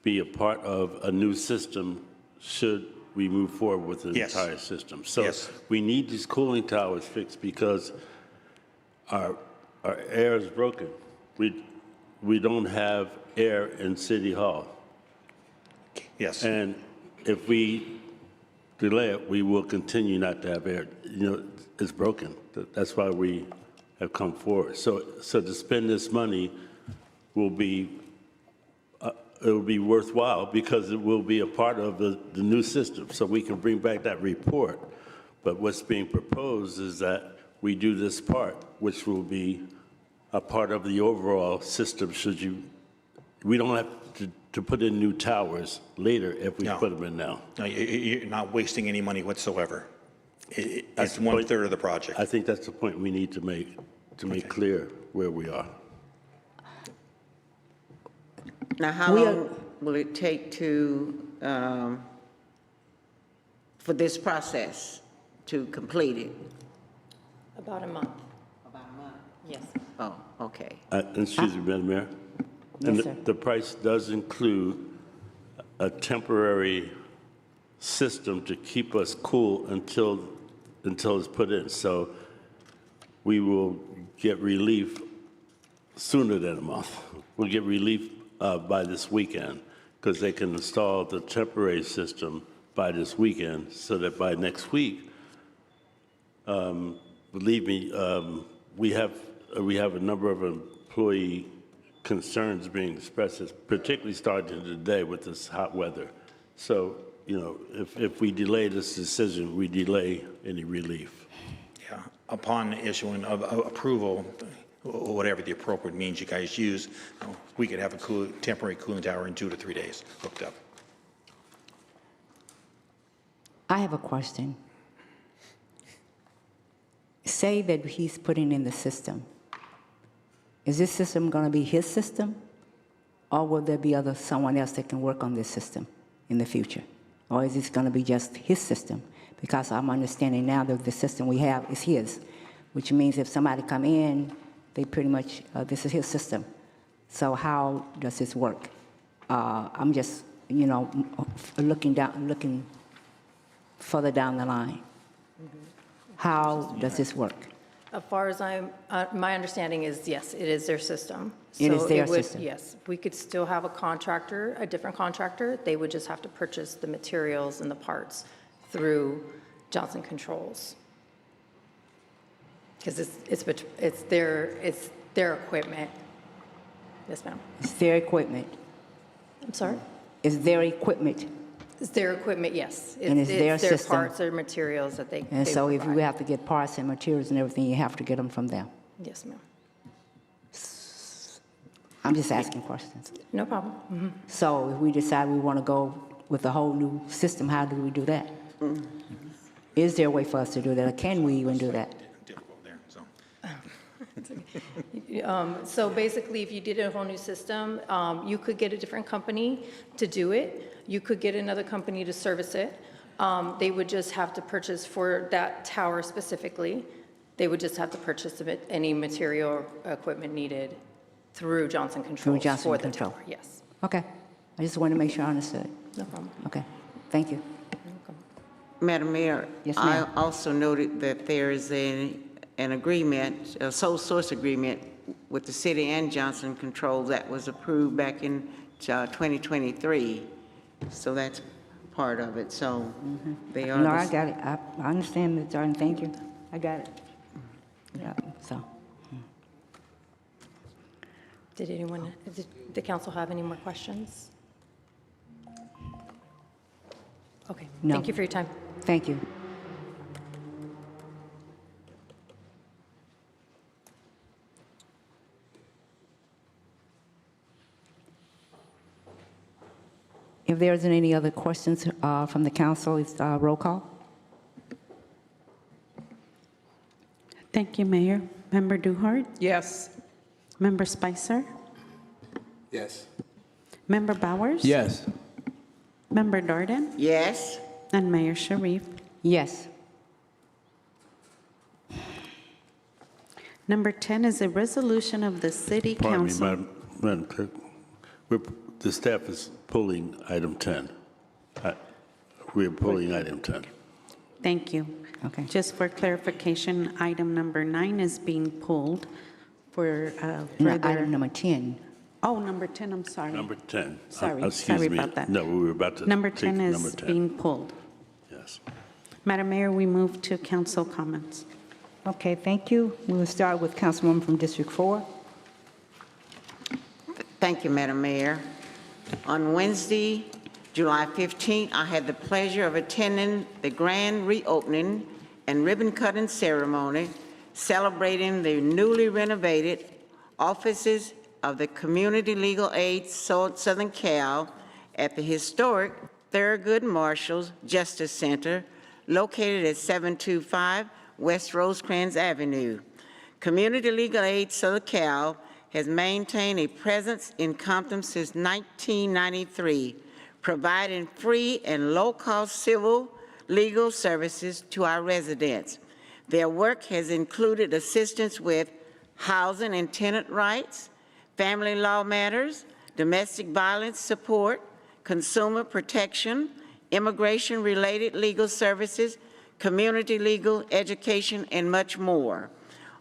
S21: be a part of a new system should we move forward with the
S19: Yes.
S21: entire system? So
S19: Yes.
S21: we need these cooling towers fixed because our air is broken. We don't have air in City Hall.
S19: Yes.
S21: And if we delay it, we will continue not to have air. It's broken. That's why we have come forward. So to spend this money will be, it will be worthwhile because it will be a part of the new system. So we can bring back that report. But what's being proposed is that we do this part, which will be a part of the overall system we don't have to put in new towers later if we put them in now.
S19: No, you're not wasting any money whatsoever.
S21: That's
S19: It's
S21: the point.
S19: 1/3 of the project.
S21: I think that's the point we need to make clear where we are.
S14: Now, how long will it take for this process to complete it?
S20: About a month.
S14: About a month?
S20: Yes.
S14: Oh, okay.
S21: Excuse me, Madam Mayor. And
S14: Yes, sir.
S21: the price does include a temporary system to keep us cool until it's put in. So we will get relief sooner than a month. We'll get relief by this weekend because they can install the temporary system by this weekend so that by next week, believe me, we have a number of employee concerns being expressed, particularly starting today with this hot weather. So, if we delay this decision, we delay any relief.
S19: Yeah. Upon issuing of approval, whatever the appropriate means you guys use, we could have a temporary cooling tower in 2 to 3 days hooked up.
S1: I have a question. Say that he's putting in the system. Is this system going to be his system? Or will there be someone else that can work on this system in the future? Or is this going to be just his system? Because I'm understanding now that the system we have is his, which means if somebody come in, they pretty much, this is his system. So how does this work? I'm just, looking further down the line. How does this work?
S20: As far as my understanding is, yes, it is their system.
S1: It is
S20: So
S1: their
S20: would-
S1: system.
S20: Yes, we could still have a different contractor. They would just have to purchase the materials and the parts through Johnson Controls. Because it's their equipment. Yes, ma'am.
S1: It's their equipment.
S20: I'm sorry?
S1: It's their equipment.
S20: It's their equipment, yes.
S1: And it's their
S20: their
S1: system.
S20: parts or materials that they
S1: And
S20: they
S1: so if
S20: provide.
S1: you have to get parts and materials and everything, you have to get them from them.
S20: Yes, ma'am.
S1: I'm just asking questions.
S20: No problem. Mhm.
S1: So if we decide we want to go with a whole new system, how do we do that? Is there a way for us to do that, or can we even do that?
S20: So basically, if you did a whole new system, you could get a different company to do it. You could get another company to service it. They would just have to purchase for that tower specifically. They would just have to purchase any material or equipment needed through Johnson Controls
S1: Johnson
S20: for the
S1: Control.
S20: tower. Yes,
S1: Okay. I just wanted to make sure I understood.
S20: no problem.
S1: Okay. Thank you.
S14: Madam Mayor,
S1: Yes,
S14: I
S1: ma'am.
S14: also noted that there is an agreement, a sole source agreement with the city and Johnson Controls that was approved back in 2023. So that's part of it. So they are.
S1: No, I got it. I understand, Ms. Jordan. Thank you. I got it. Yeah, so.
S20: Did the council have any more questions? Okay,
S1: No.
S20: thank you for your time.
S1: Thank you. If there isn't any other questions from the council, it's roll call.
S2: Thank you, Mayor. Member Duhart?
S12: Yes.
S2: Member Spicer?
S13: Yes.
S2: Member Bowers?
S3: Yes.
S2: Member Darden?
S14: Yes.
S2: And Mayor Sharif?
S1: Yes.
S2: Number 10 is a resolution of the City
S21: Pardon me,
S2: Council.
S21: Madam Clerk. The staff is pulling item 10. We're pulling item 10.
S2: Thank you.
S1: Okay.
S2: Just for clarification, item number 9 is being pulled for
S1: No,
S2: further.
S1: item number 10.
S2: Oh, number 10, I'm sorry.
S21: Number 10.
S2: Sorry,
S21: Excuse
S2: sorry
S21: me.
S2: about that.
S21: No, we were about to
S2: Number
S21: take
S2: 10
S21: number
S2: is
S21: 10.
S2: being pulled.
S21: Yes.
S2: Madam Mayor, we move to council comments.
S1: Okay, thank you. We will start with Councilwoman from District 4.
S14: Thank you, Madam Mayor. On Wednesday, July 15th, I had the pleasure of attending the grand reopening and ribbon-cutting ceremony celebrating the newly renovated offices of the Community Legal Aid Southern Cal at the historic Thurgood Marshall's Justice Center located at 725 West Rosecrans Avenue. Community Legal Aid Southern Cal has maintained a presence in Compton since 1993, providing free and low-cost civil legal services to our residents. Their work has included assistance with housing and tenant rights, family law matters, domestic violence support, consumer protection, immigration-related legal services, community legal education, and much more.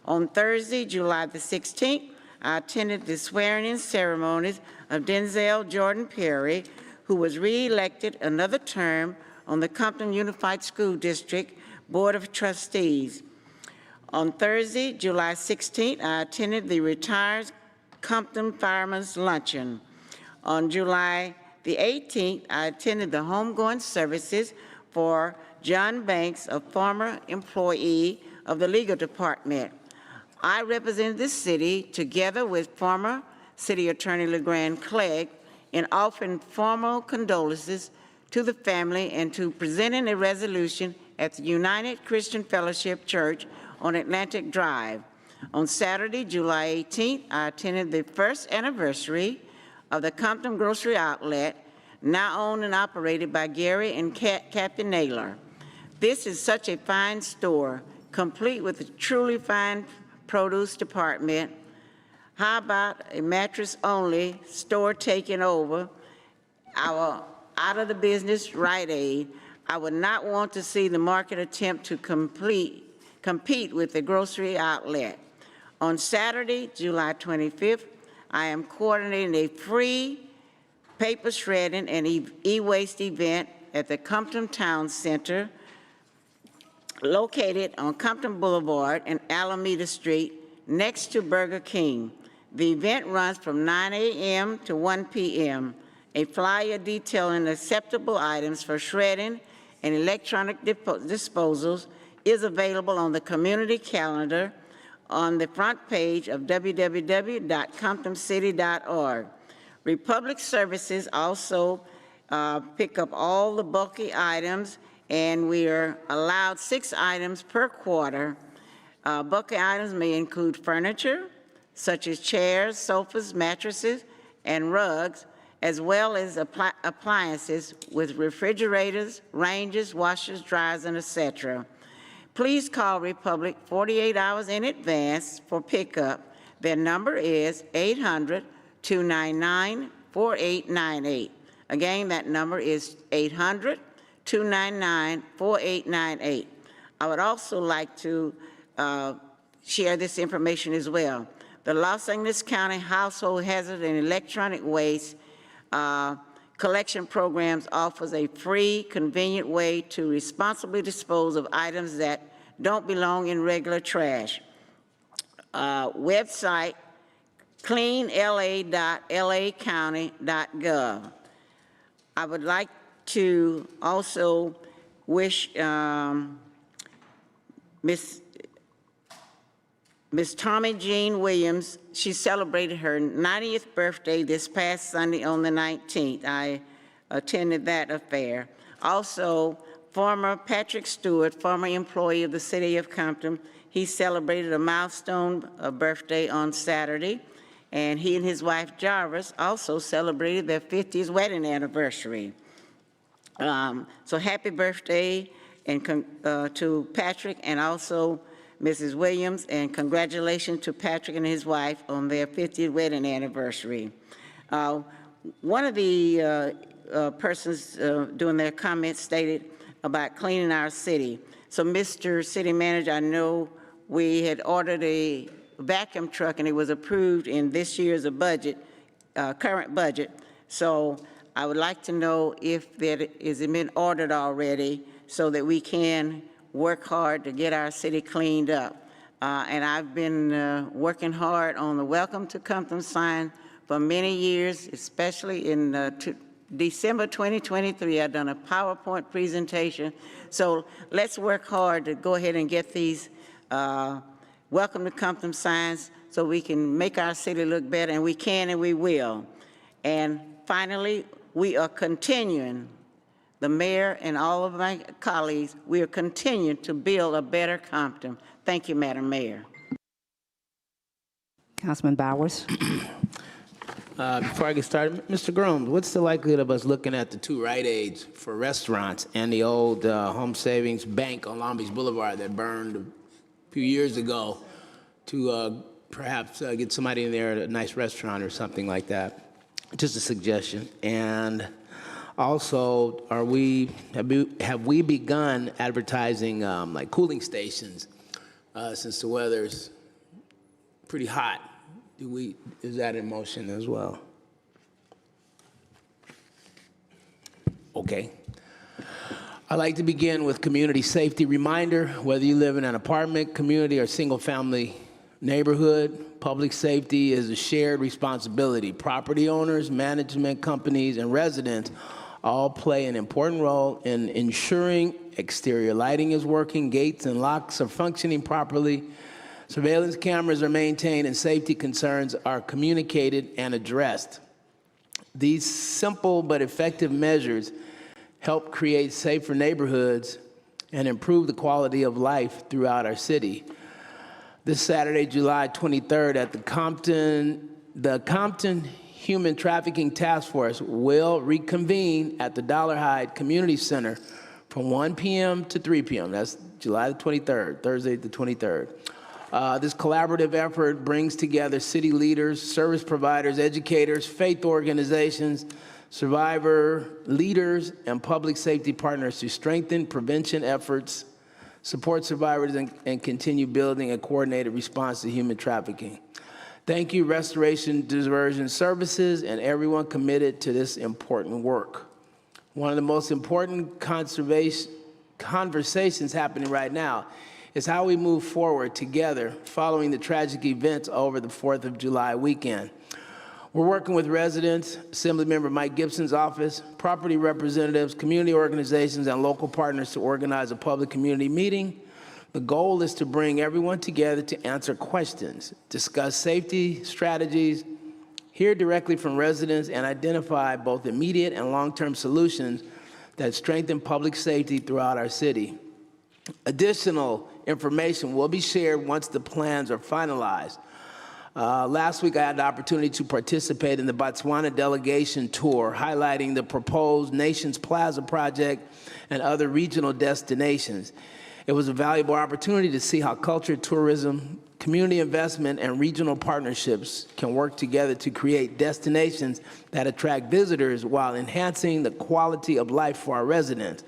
S14: On Thursday, July the 16th, I attended the swearing-in ceremonies of Denzel Jordan Perry, who was re-elected another term on the Compton Unified School District Board of Trustees. On Thursday, July 16th, I attended the Retired Compton Firemen's Luncheon. On July the 18th, I attended the homegoing services for John Banks, a former employee of the legal department. I represented this city together with former City Attorney LeGrand Clegg in offering formal condolences to the family and to presenting a resolution at the United Christian Fellowship Church on Atlantic Drive. On Saturday, July 18th, I attended the first anniversary of the Compton Grocery Outlet, now owned and operated by Gary and Kathy Naylor. This is such a fine store, complete with a truly fine produce department. How about a mattress-only store taking over our out-of-the-business Rite Aid? I would not want to see the market attempt to compete with the grocery outlet. On Saturday, July 25th, I am coordinating a free paper shredding and e-waste event at the Compton Town Center, located on Compton Boulevard and Alameda Street, next to Burger King. The event runs from 9 a.m. to 1 p.m. A flyer detailing acceptable items for shredding and electronic disposals is available on the community calendar on the front page of www.comptoncity.org. Republic Services also pick up all the bulky items, and we are allowed 6 items per quarter. Bulky items may include furniture, such as chairs, sofas, mattresses, and rugs, as well as appliances with refrigerators, ranges, washers, dryers, and etc. Please call Republic 48 hours in advance for pickup. Their number is 800-299-4898. Again, that number is 800-299-4898. I would also like to share this information as well. The Los Angeles County Household Hazard and Electronic Waste Collection Programs offers a free, convenient way to responsibly dispose of items that don't belong in regular trash. Website, cleanla.lacounty.gov. I would like to also wish Miss Tommy Jean Williams, she celebrated her 90th birthday this past Sunday on the 19th. I attended that affair. Also, former Patrick Stewart, former employee of the City of Compton, he celebrated a milestone birthday on Saturday, and he and his wife Jarvis also celebrated their 50th wedding anniversary. So happy birthday and to Patrick and also Mrs. Williams, and congratulations to Patrick and his wife on their 50th wedding anniversary. One of the persons doing their comments stated about cleaning our city. So Mr. City Manager, I know we had ordered a vacuum truck and it was approved in this year's budget, current budget. So I would like to know if that has been ordered already so that we can work hard to get our city cleaned up. And I've been working hard on the Welcome to Compton sign for many years, especially in December 2023. I've done a PowerPoint presentation. So let's work hard to go ahead and get these Welcome to Compton signs so we can make our city look better, and we can and we will. And finally, we are continuing, the mayor and all of my colleagues, we are continuing to build a better Compton. Thank you, Madam Mayor.
S1: Councilman Bowers.
S3: Before I get started, Mr. Gromes, what's the likelihood of us looking at the 2 Rite Aids for restaurants and the old Home Savings Bank on Long Beach Boulevard that burned a few years ago to perhaps get somebody in there at a nice restaurant or something like that? Just a suggestion. And also, have we begun advertising like cooling stations since the weather's pretty hot? Is that in motion as well? Okay. I'd like to begin with community safety reminder. Whether you live in an apartment, community, or single-family neighborhood, public safety is a shared responsibility. Property owners, management companies, and residents all play an important role in ensuring exterior lighting is working, gates and locks are functioning properly, surveillance cameras are maintained, and safety concerns are communicated and addressed. These simple but effective measures help create safer neighborhoods and improve the quality of life throughout our city. This Saturday, July 23rd, at the Compton Human Trafficking Task Force will reconvene at the Dollarhide Community Center from 1 p.m. to 3 p.m. That's July the 23rd, Thursday the 23rd. This collaborative effort brings together city leaders, service providers, educators, faith organizations, survivor leaders, and public safety partners to strengthen prevention efforts, support survivors, and continue building a coordinated response to human trafficking. Thank you, Restoration Diversion Services, and everyone committed to this important work. One of the most important conversations happening right now is how we move forward together following the tragic events over the 4th of July weekend. We're working with residents, Assemblymember Mike Gibson's office, property representatives, community organizations, and local partners to organize a public community meeting. The goal is to bring everyone together to answer questions, discuss safety strategies, hear directly from residents, and identify both immediate and long-term solutions that strengthen public safety throughout our city. Additional information will be shared once the plans are finalized. Last week, I had the opportunity to participate in the Botswana delegation tour, highlighting the proposed Nations Plaza project and other regional destinations. It was a valuable opportunity to see how culture, tourism, community investment, and regional partnerships can work together to create destinations that attract visitors while enhancing the quality of life for our residents.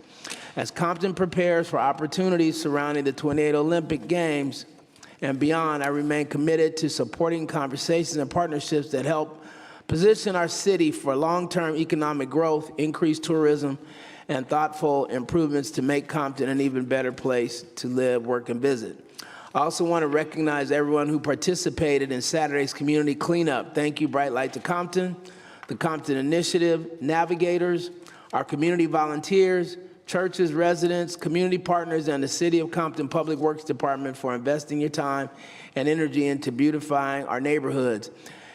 S3: As Compton prepares for opportunities surrounding the 28 Olympic Games and beyond, I remain committed to supporting conversations and partnerships that help position our city for long-term economic growth, increased tourism, and thoughtful improvements to make Compton an even better place to live, work, and visit. I also want to recognize everyone who participated in Saturday's community cleanup. Thank you, Bright Light to Compton, the Compton Initiative, navigators, our community volunteers, churches, residents, community partners, and the City of Compton Public Works Department for investing your time and energy into beautifying our neighborhoods.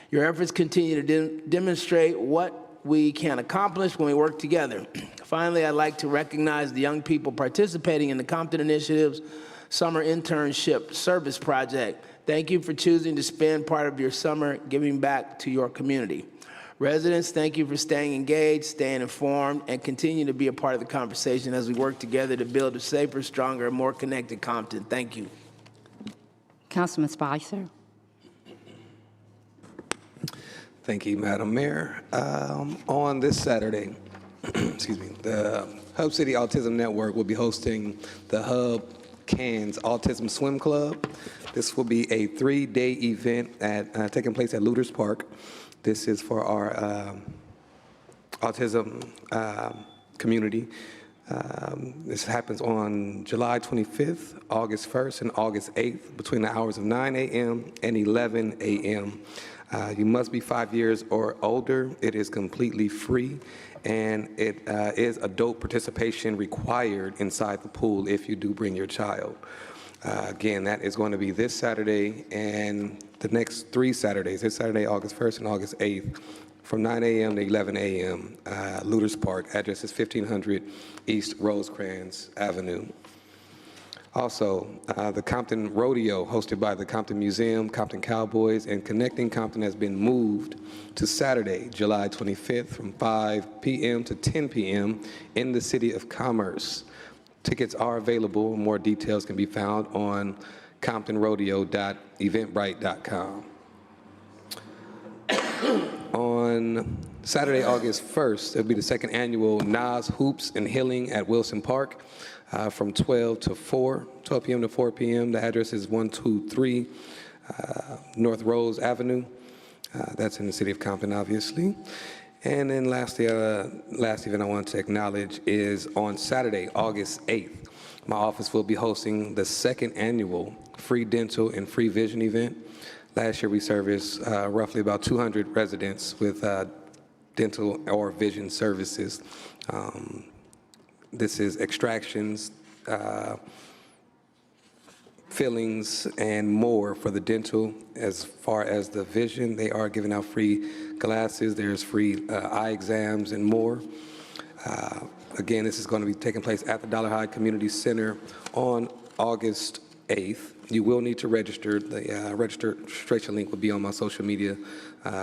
S3: Your efforts continue to demonstrate what we can accomplish when we work together. Finally, I'd like to recognize the young people participating in the Compton Initiative's Summer Internship Service Project. Thank you for choosing to spend part of your summer giving back to your community. Residents, thank you for staying engaged, staying informed, and continue to be a part of the conversation as we work together to build a safer, stronger, and more connected Compton. Thank you.
S1: Councilman Spicer.
S13: Thank you, Madam Mayor. On this Saturday, excuse me, the Hub City Autism Network will be hosting the Hub Cans Autism Swim Club. This will be a 3-day event taking place at Luders Park. This is for our autism community. This happens on July 25th, August 1st, and August 8th between the hours of 9 a.m. and 11 a.m. You must be 5 years or older. It is completely free, and it is adult participation required inside the pool if you do bring your child. Again, that is going to be this Saturday and the next 3 Saturdays, this Saturday, August 1st and August 8th, from 9 a.m. to 11 a.m., Luders Park. Address is 1500 East Rosecrans Avenue. Also, the Compton Rodeo, hosted by the Compton Museum, Compton Cowboys, and Connecting Compton has been moved to Saturday, July 25th from 5 p.m. to 10 p.m. in the City of Commerce. Tickets are available. More details can be found on comptonrodeo.eventbrite.com. On Saturday, August 1st, it'll be the second annual Nas Hoops and Healing at Wilson Park from 12 p.m. to 4 p.m. The address is 123 North Rose Avenue. That's in the City of Compton, obviously. And then lastly, last event I want to acknowledge is on Saturday, August 8th. My office will be hosting the second annual free dental and free vision event. Last year we serviced roughly about 200 residents with dental or vision services. This is extractions, fillings, and more for the dental. As far as the vision, they are giving out free glasses, there's free eye exams and more. Again, this is going to be taking place at the Dollarhide Community Center on August 8th. You will need to register. The registration link will be on my social media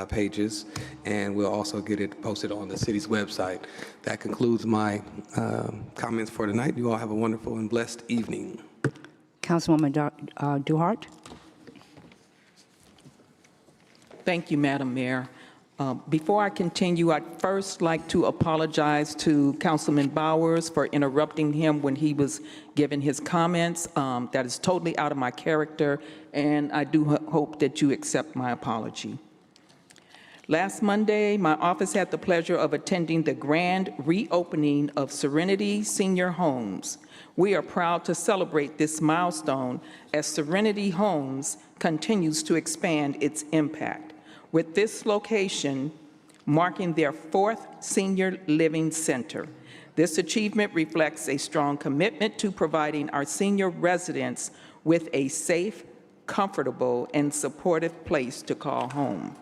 S13: pages, and we'll also get it posted on the city's website. That concludes my comments for tonight. You all have a wonderful and blessed evening.
S1: Councilwoman Duhart.
S12: Thank you, Madam Mayor. Before I continue, I'd first like to apologize to Councilman Bowers for interrupting him when he was giving his comments. That is totally out of my character, and I do hope that you accept my apology. Last Monday, my office had the pleasure of attending the grand reopening of Serenity Senior Homes. We are proud to celebrate this milestone as Serenity Homes continues to expand its impact, with this location marking their 4th senior living center. This achievement reflects a strong commitment to providing our senior residents with a safe, comfortable, and supportive place to call home.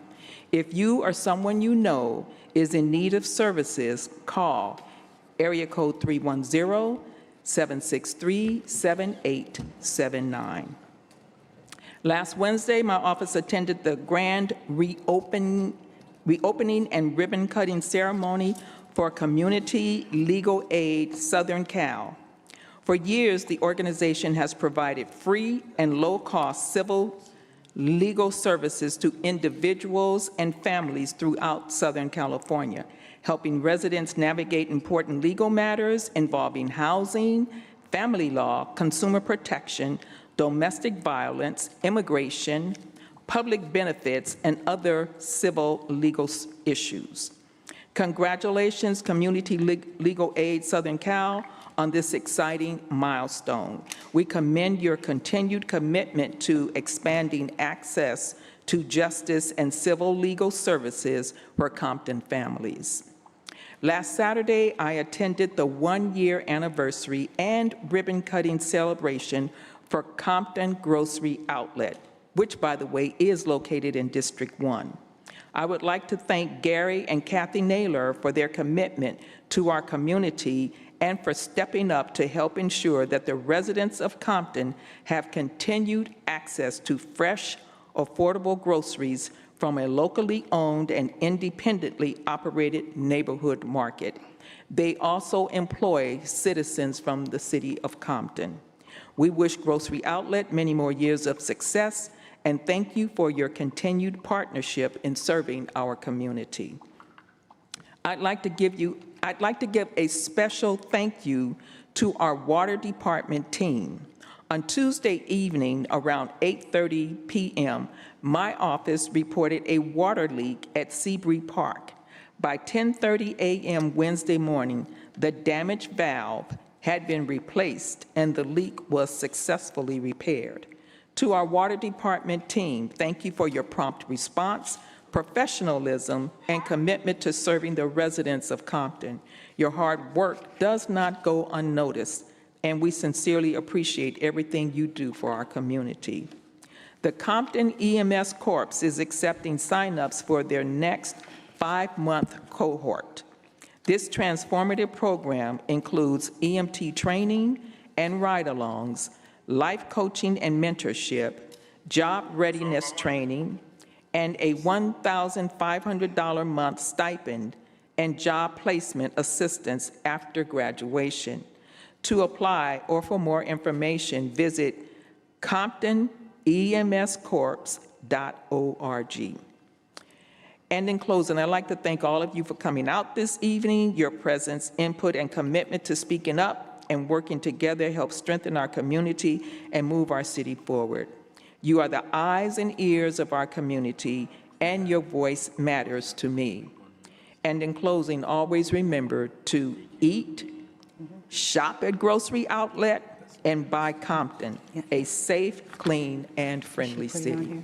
S12: If you or someone you know is in need of services, call area code 310-763-7879. Last Wednesday, my office attended the grand reopening and ribbon cutting ceremony for Community Legal Aid Southern Cal. For years, the organization has provided free and low-cost civil legal services to individuals and families throughout Southern California, helping residents navigate important legal matters involving housing, family law, consumer protection, domestic violence, immigration, public benefits, and other civil legal issues. Congratulations, Community Legal Aid Southern Cal, on this exciting milestone. We commend your continued commitment to expanding access to justice and civil legal services for Compton families. Last Saturday, I attended the one-year anniversary and ribbon-cutting celebration for Compton Grocery Outlet, which, by the way, is located in District 1. I would like to thank Gary and Kathy Naylor for their commitment to our community and for stepping up to help ensure that the residents of Compton have continued access to fresh, affordable groceries from a locally owned and independently operated neighborhood market. They also employ citizens from the city of Compton. We wish Grocery Outlet many more years of success, and thank you for your continued partnership in serving our community. I'd like to give a special thank you to our water department team. On Tuesday evening around 8:30 p.m., my office reported a water leak at Seabury Park. By 10:30 a.m. Wednesday morning, the damaged valve had been replaced and the leak was successfully repaired. To our water department team, thank you for your prompt response, professionalism, and commitment to serving the residents of Compton. Your hard work does not go unnoticed, and we sincerely appreciate everything you do for our community. The Compton EMS Corps is accepting signups for their next 5-month cohort. This transformative program includes EMT training and ride-alongs, life coaching and mentorship, job readiness training, and a $1,500 a month stipend and job placement assistance after graduation. To apply or for more information, visit ComptonEMScorps.org. And in closing, I'd like to thank all of you for coming out this evening. Your presence, input, and commitment to speaking up and working together help strengthen our community and move our city forward. You are the eyes and ears of our community, and your voice matters to me. And in closing, always remember to eat, shop at Grocery Outlet, and buy Compton, a safe, clean, and friendly city.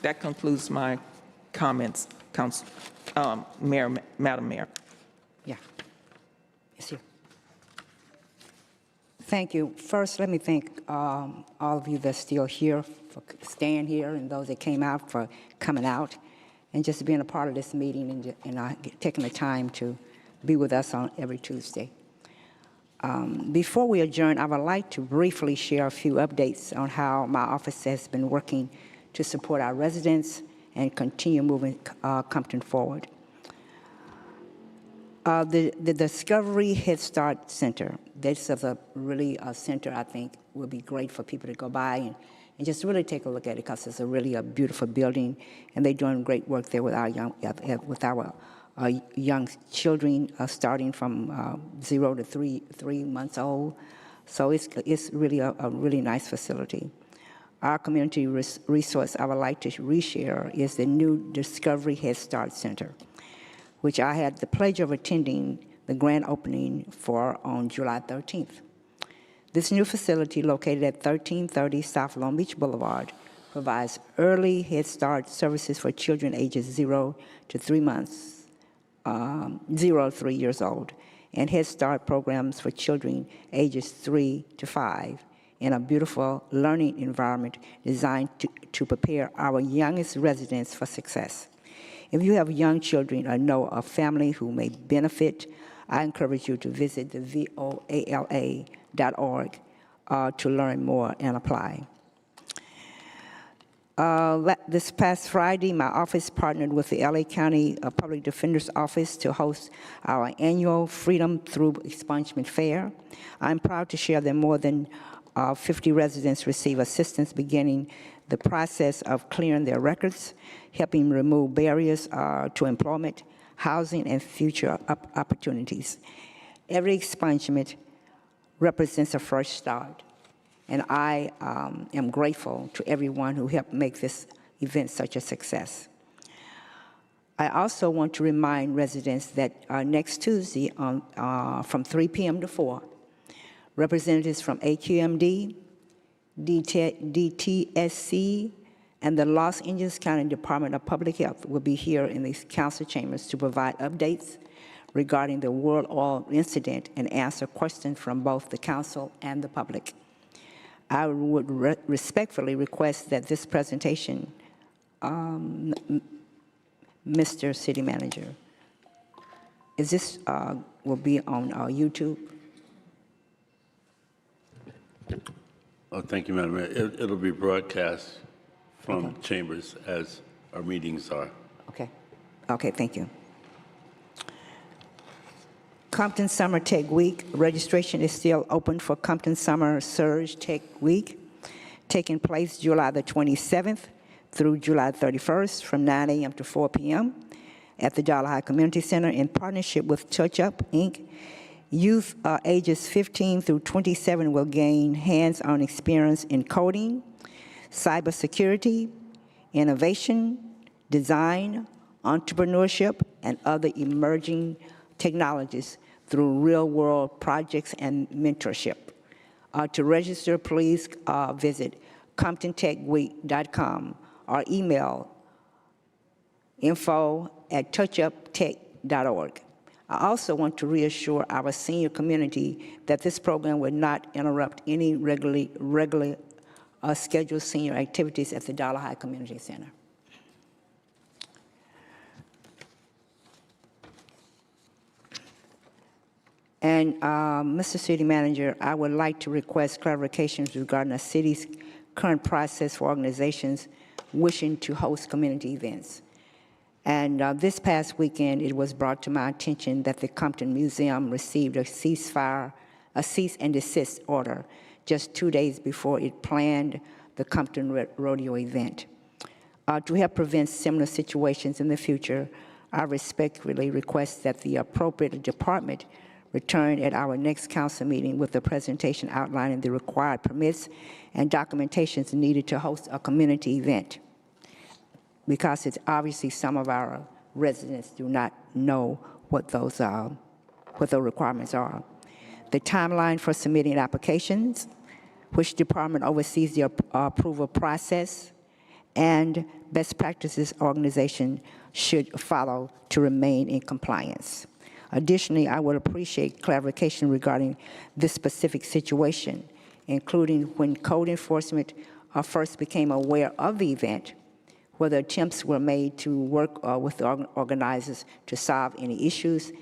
S12: That concludes my comments, Madam Mayor.
S1: Yeah. Yes, sir. Thank you. First, let me thank all of you that's still here for staying here, and those that came out for coming out, and just being a part of this meeting and taking the time to be with us on every Tuesday. Before we adjourn, I would like to briefly share a few updates on how my office has been working to support our residents and continue moving Compton forward. The Discovery Head Start Center, this is a really center I think will be great for people to go by and just really take a look at it, because it's a beautiful building, and they're doing great work there with our young children starting from 0 to 3 months old. So it's really a really nice facility. Our community resource I would like to reshare is the new Discovery Head Start Center, which I had the pleasure of attending the grand opening for on July 13th. This new facility, located at 1330 South Long Beach Boulevard, provides early Head Start services for children ages 0 to 3 months, 0 to 3 years old, and Head Start programs for children ages 3 to 5 in a beautiful learning environment designed to prepare our youngest residents for success. If you have young children or know a family who may benefit, I encourage you to visit the voala.org to learn more and apply. This past Friday, my office partnered with the LA County Public Defender's Office to host our annual Freedom Through Expungement Fair. I'm proud to share that more than 50 residents receive assistance beginning the process of clearing their records, helping remove barriers to employment, housing, and future opportunities. Every expungement represents a fresh start, and I am grateful to everyone who helped make this event such a success. I also want to remind residents that next Tuesday from 3 p.m. to 4, representatives from AQMD, DTSC, and the Los Angeles County Department of Public Health will be here in these council chambers to provide updates regarding the World Oil incident and answer questions from both the council and the public. I would respectfully request that this presentation, Mr. City Manager, will be on YouTube?
S21: Oh, thank you, Madam Mayor. It'll be broadcast from chambers as our meetings are.
S1: Okay. Okay, thank you. Compton Summer Tech Week. Registration is still open for Compton Summer Surge Tech Week, taking place July the 27th through July 31st from 9 a.m. to 4 p.m. at the Dollar High Community Center in partnership with Touch Up, Inc. Youth ages 15 through 27 will gain hands-on experience in coding, cybersecurity, innovation, design, entrepreneurship, and other emerging technologies through real-world projects and mentorship. To register, please visit ComptonTechWeek.com or email info@touchuptech.org. I also want to reassure our senior community that this program will not interrupt any regularly scheduled senior activities at the Dollar High Community Center. And Mr. City Manager, I would like to request clarifications regarding the city's current process for organizations wishing to host community events. And this past weekend, it was brought to my attention that the Compton Museum received a cease and desist order just 2 days before it planned the Compton Rodeo event. To help prevent similar situations in the future, I respectfully request that the appropriate department return at our next council meeting with a presentation outlining the required permits and documentations needed to host a community event, because it's obviously some of our residents do not know what those requirements are. The timeline for submitting applications, which department oversees the approval process, and best practices organization should follow to remain in compliance. Additionally, I would appreciate clarification regarding this specific situation, including when code enforcement first became aware of the event, whether attempts were made to work with the organizers to solve any issues,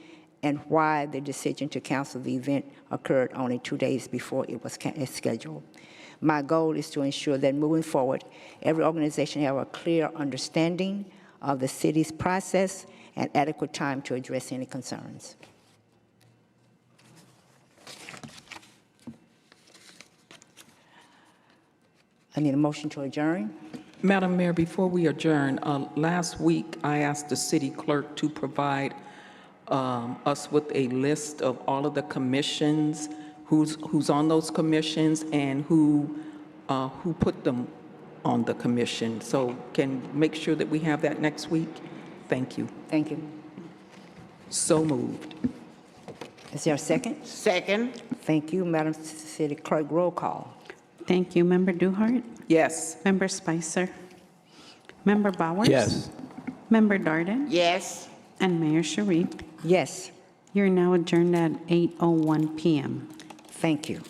S1: and why the decision to cancel the event occurred only 2 days before it was scheduled. My goal is to ensure that moving forward, every organization have a clear understanding of the city's process and adequate time to address any concerns. I need a motion to adjourn.
S12: Madam Mayor, before we adjourn, last week I asked the city clerk to provide us with a list of all of the commissions, who's on those commissions, and who put them on the commission. So can make sure that we have that next week? Thank you.
S1: Thank you.
S12: So moved.
S1: Is there a second?
S14: Second.
S1: Thank you, Madam City Clerk. Roll call.
S2: Thank you. Member Duhart?
S12: Yes.
S2: Member Spicer? Member Bowers?
S3: Yes.
S2: Member Darden?
S14: Yes.
S2: And Mayor Sharif?
S1: Yes.
S2: You're now adjourned at 8:01 p.m.
S1: Thank you.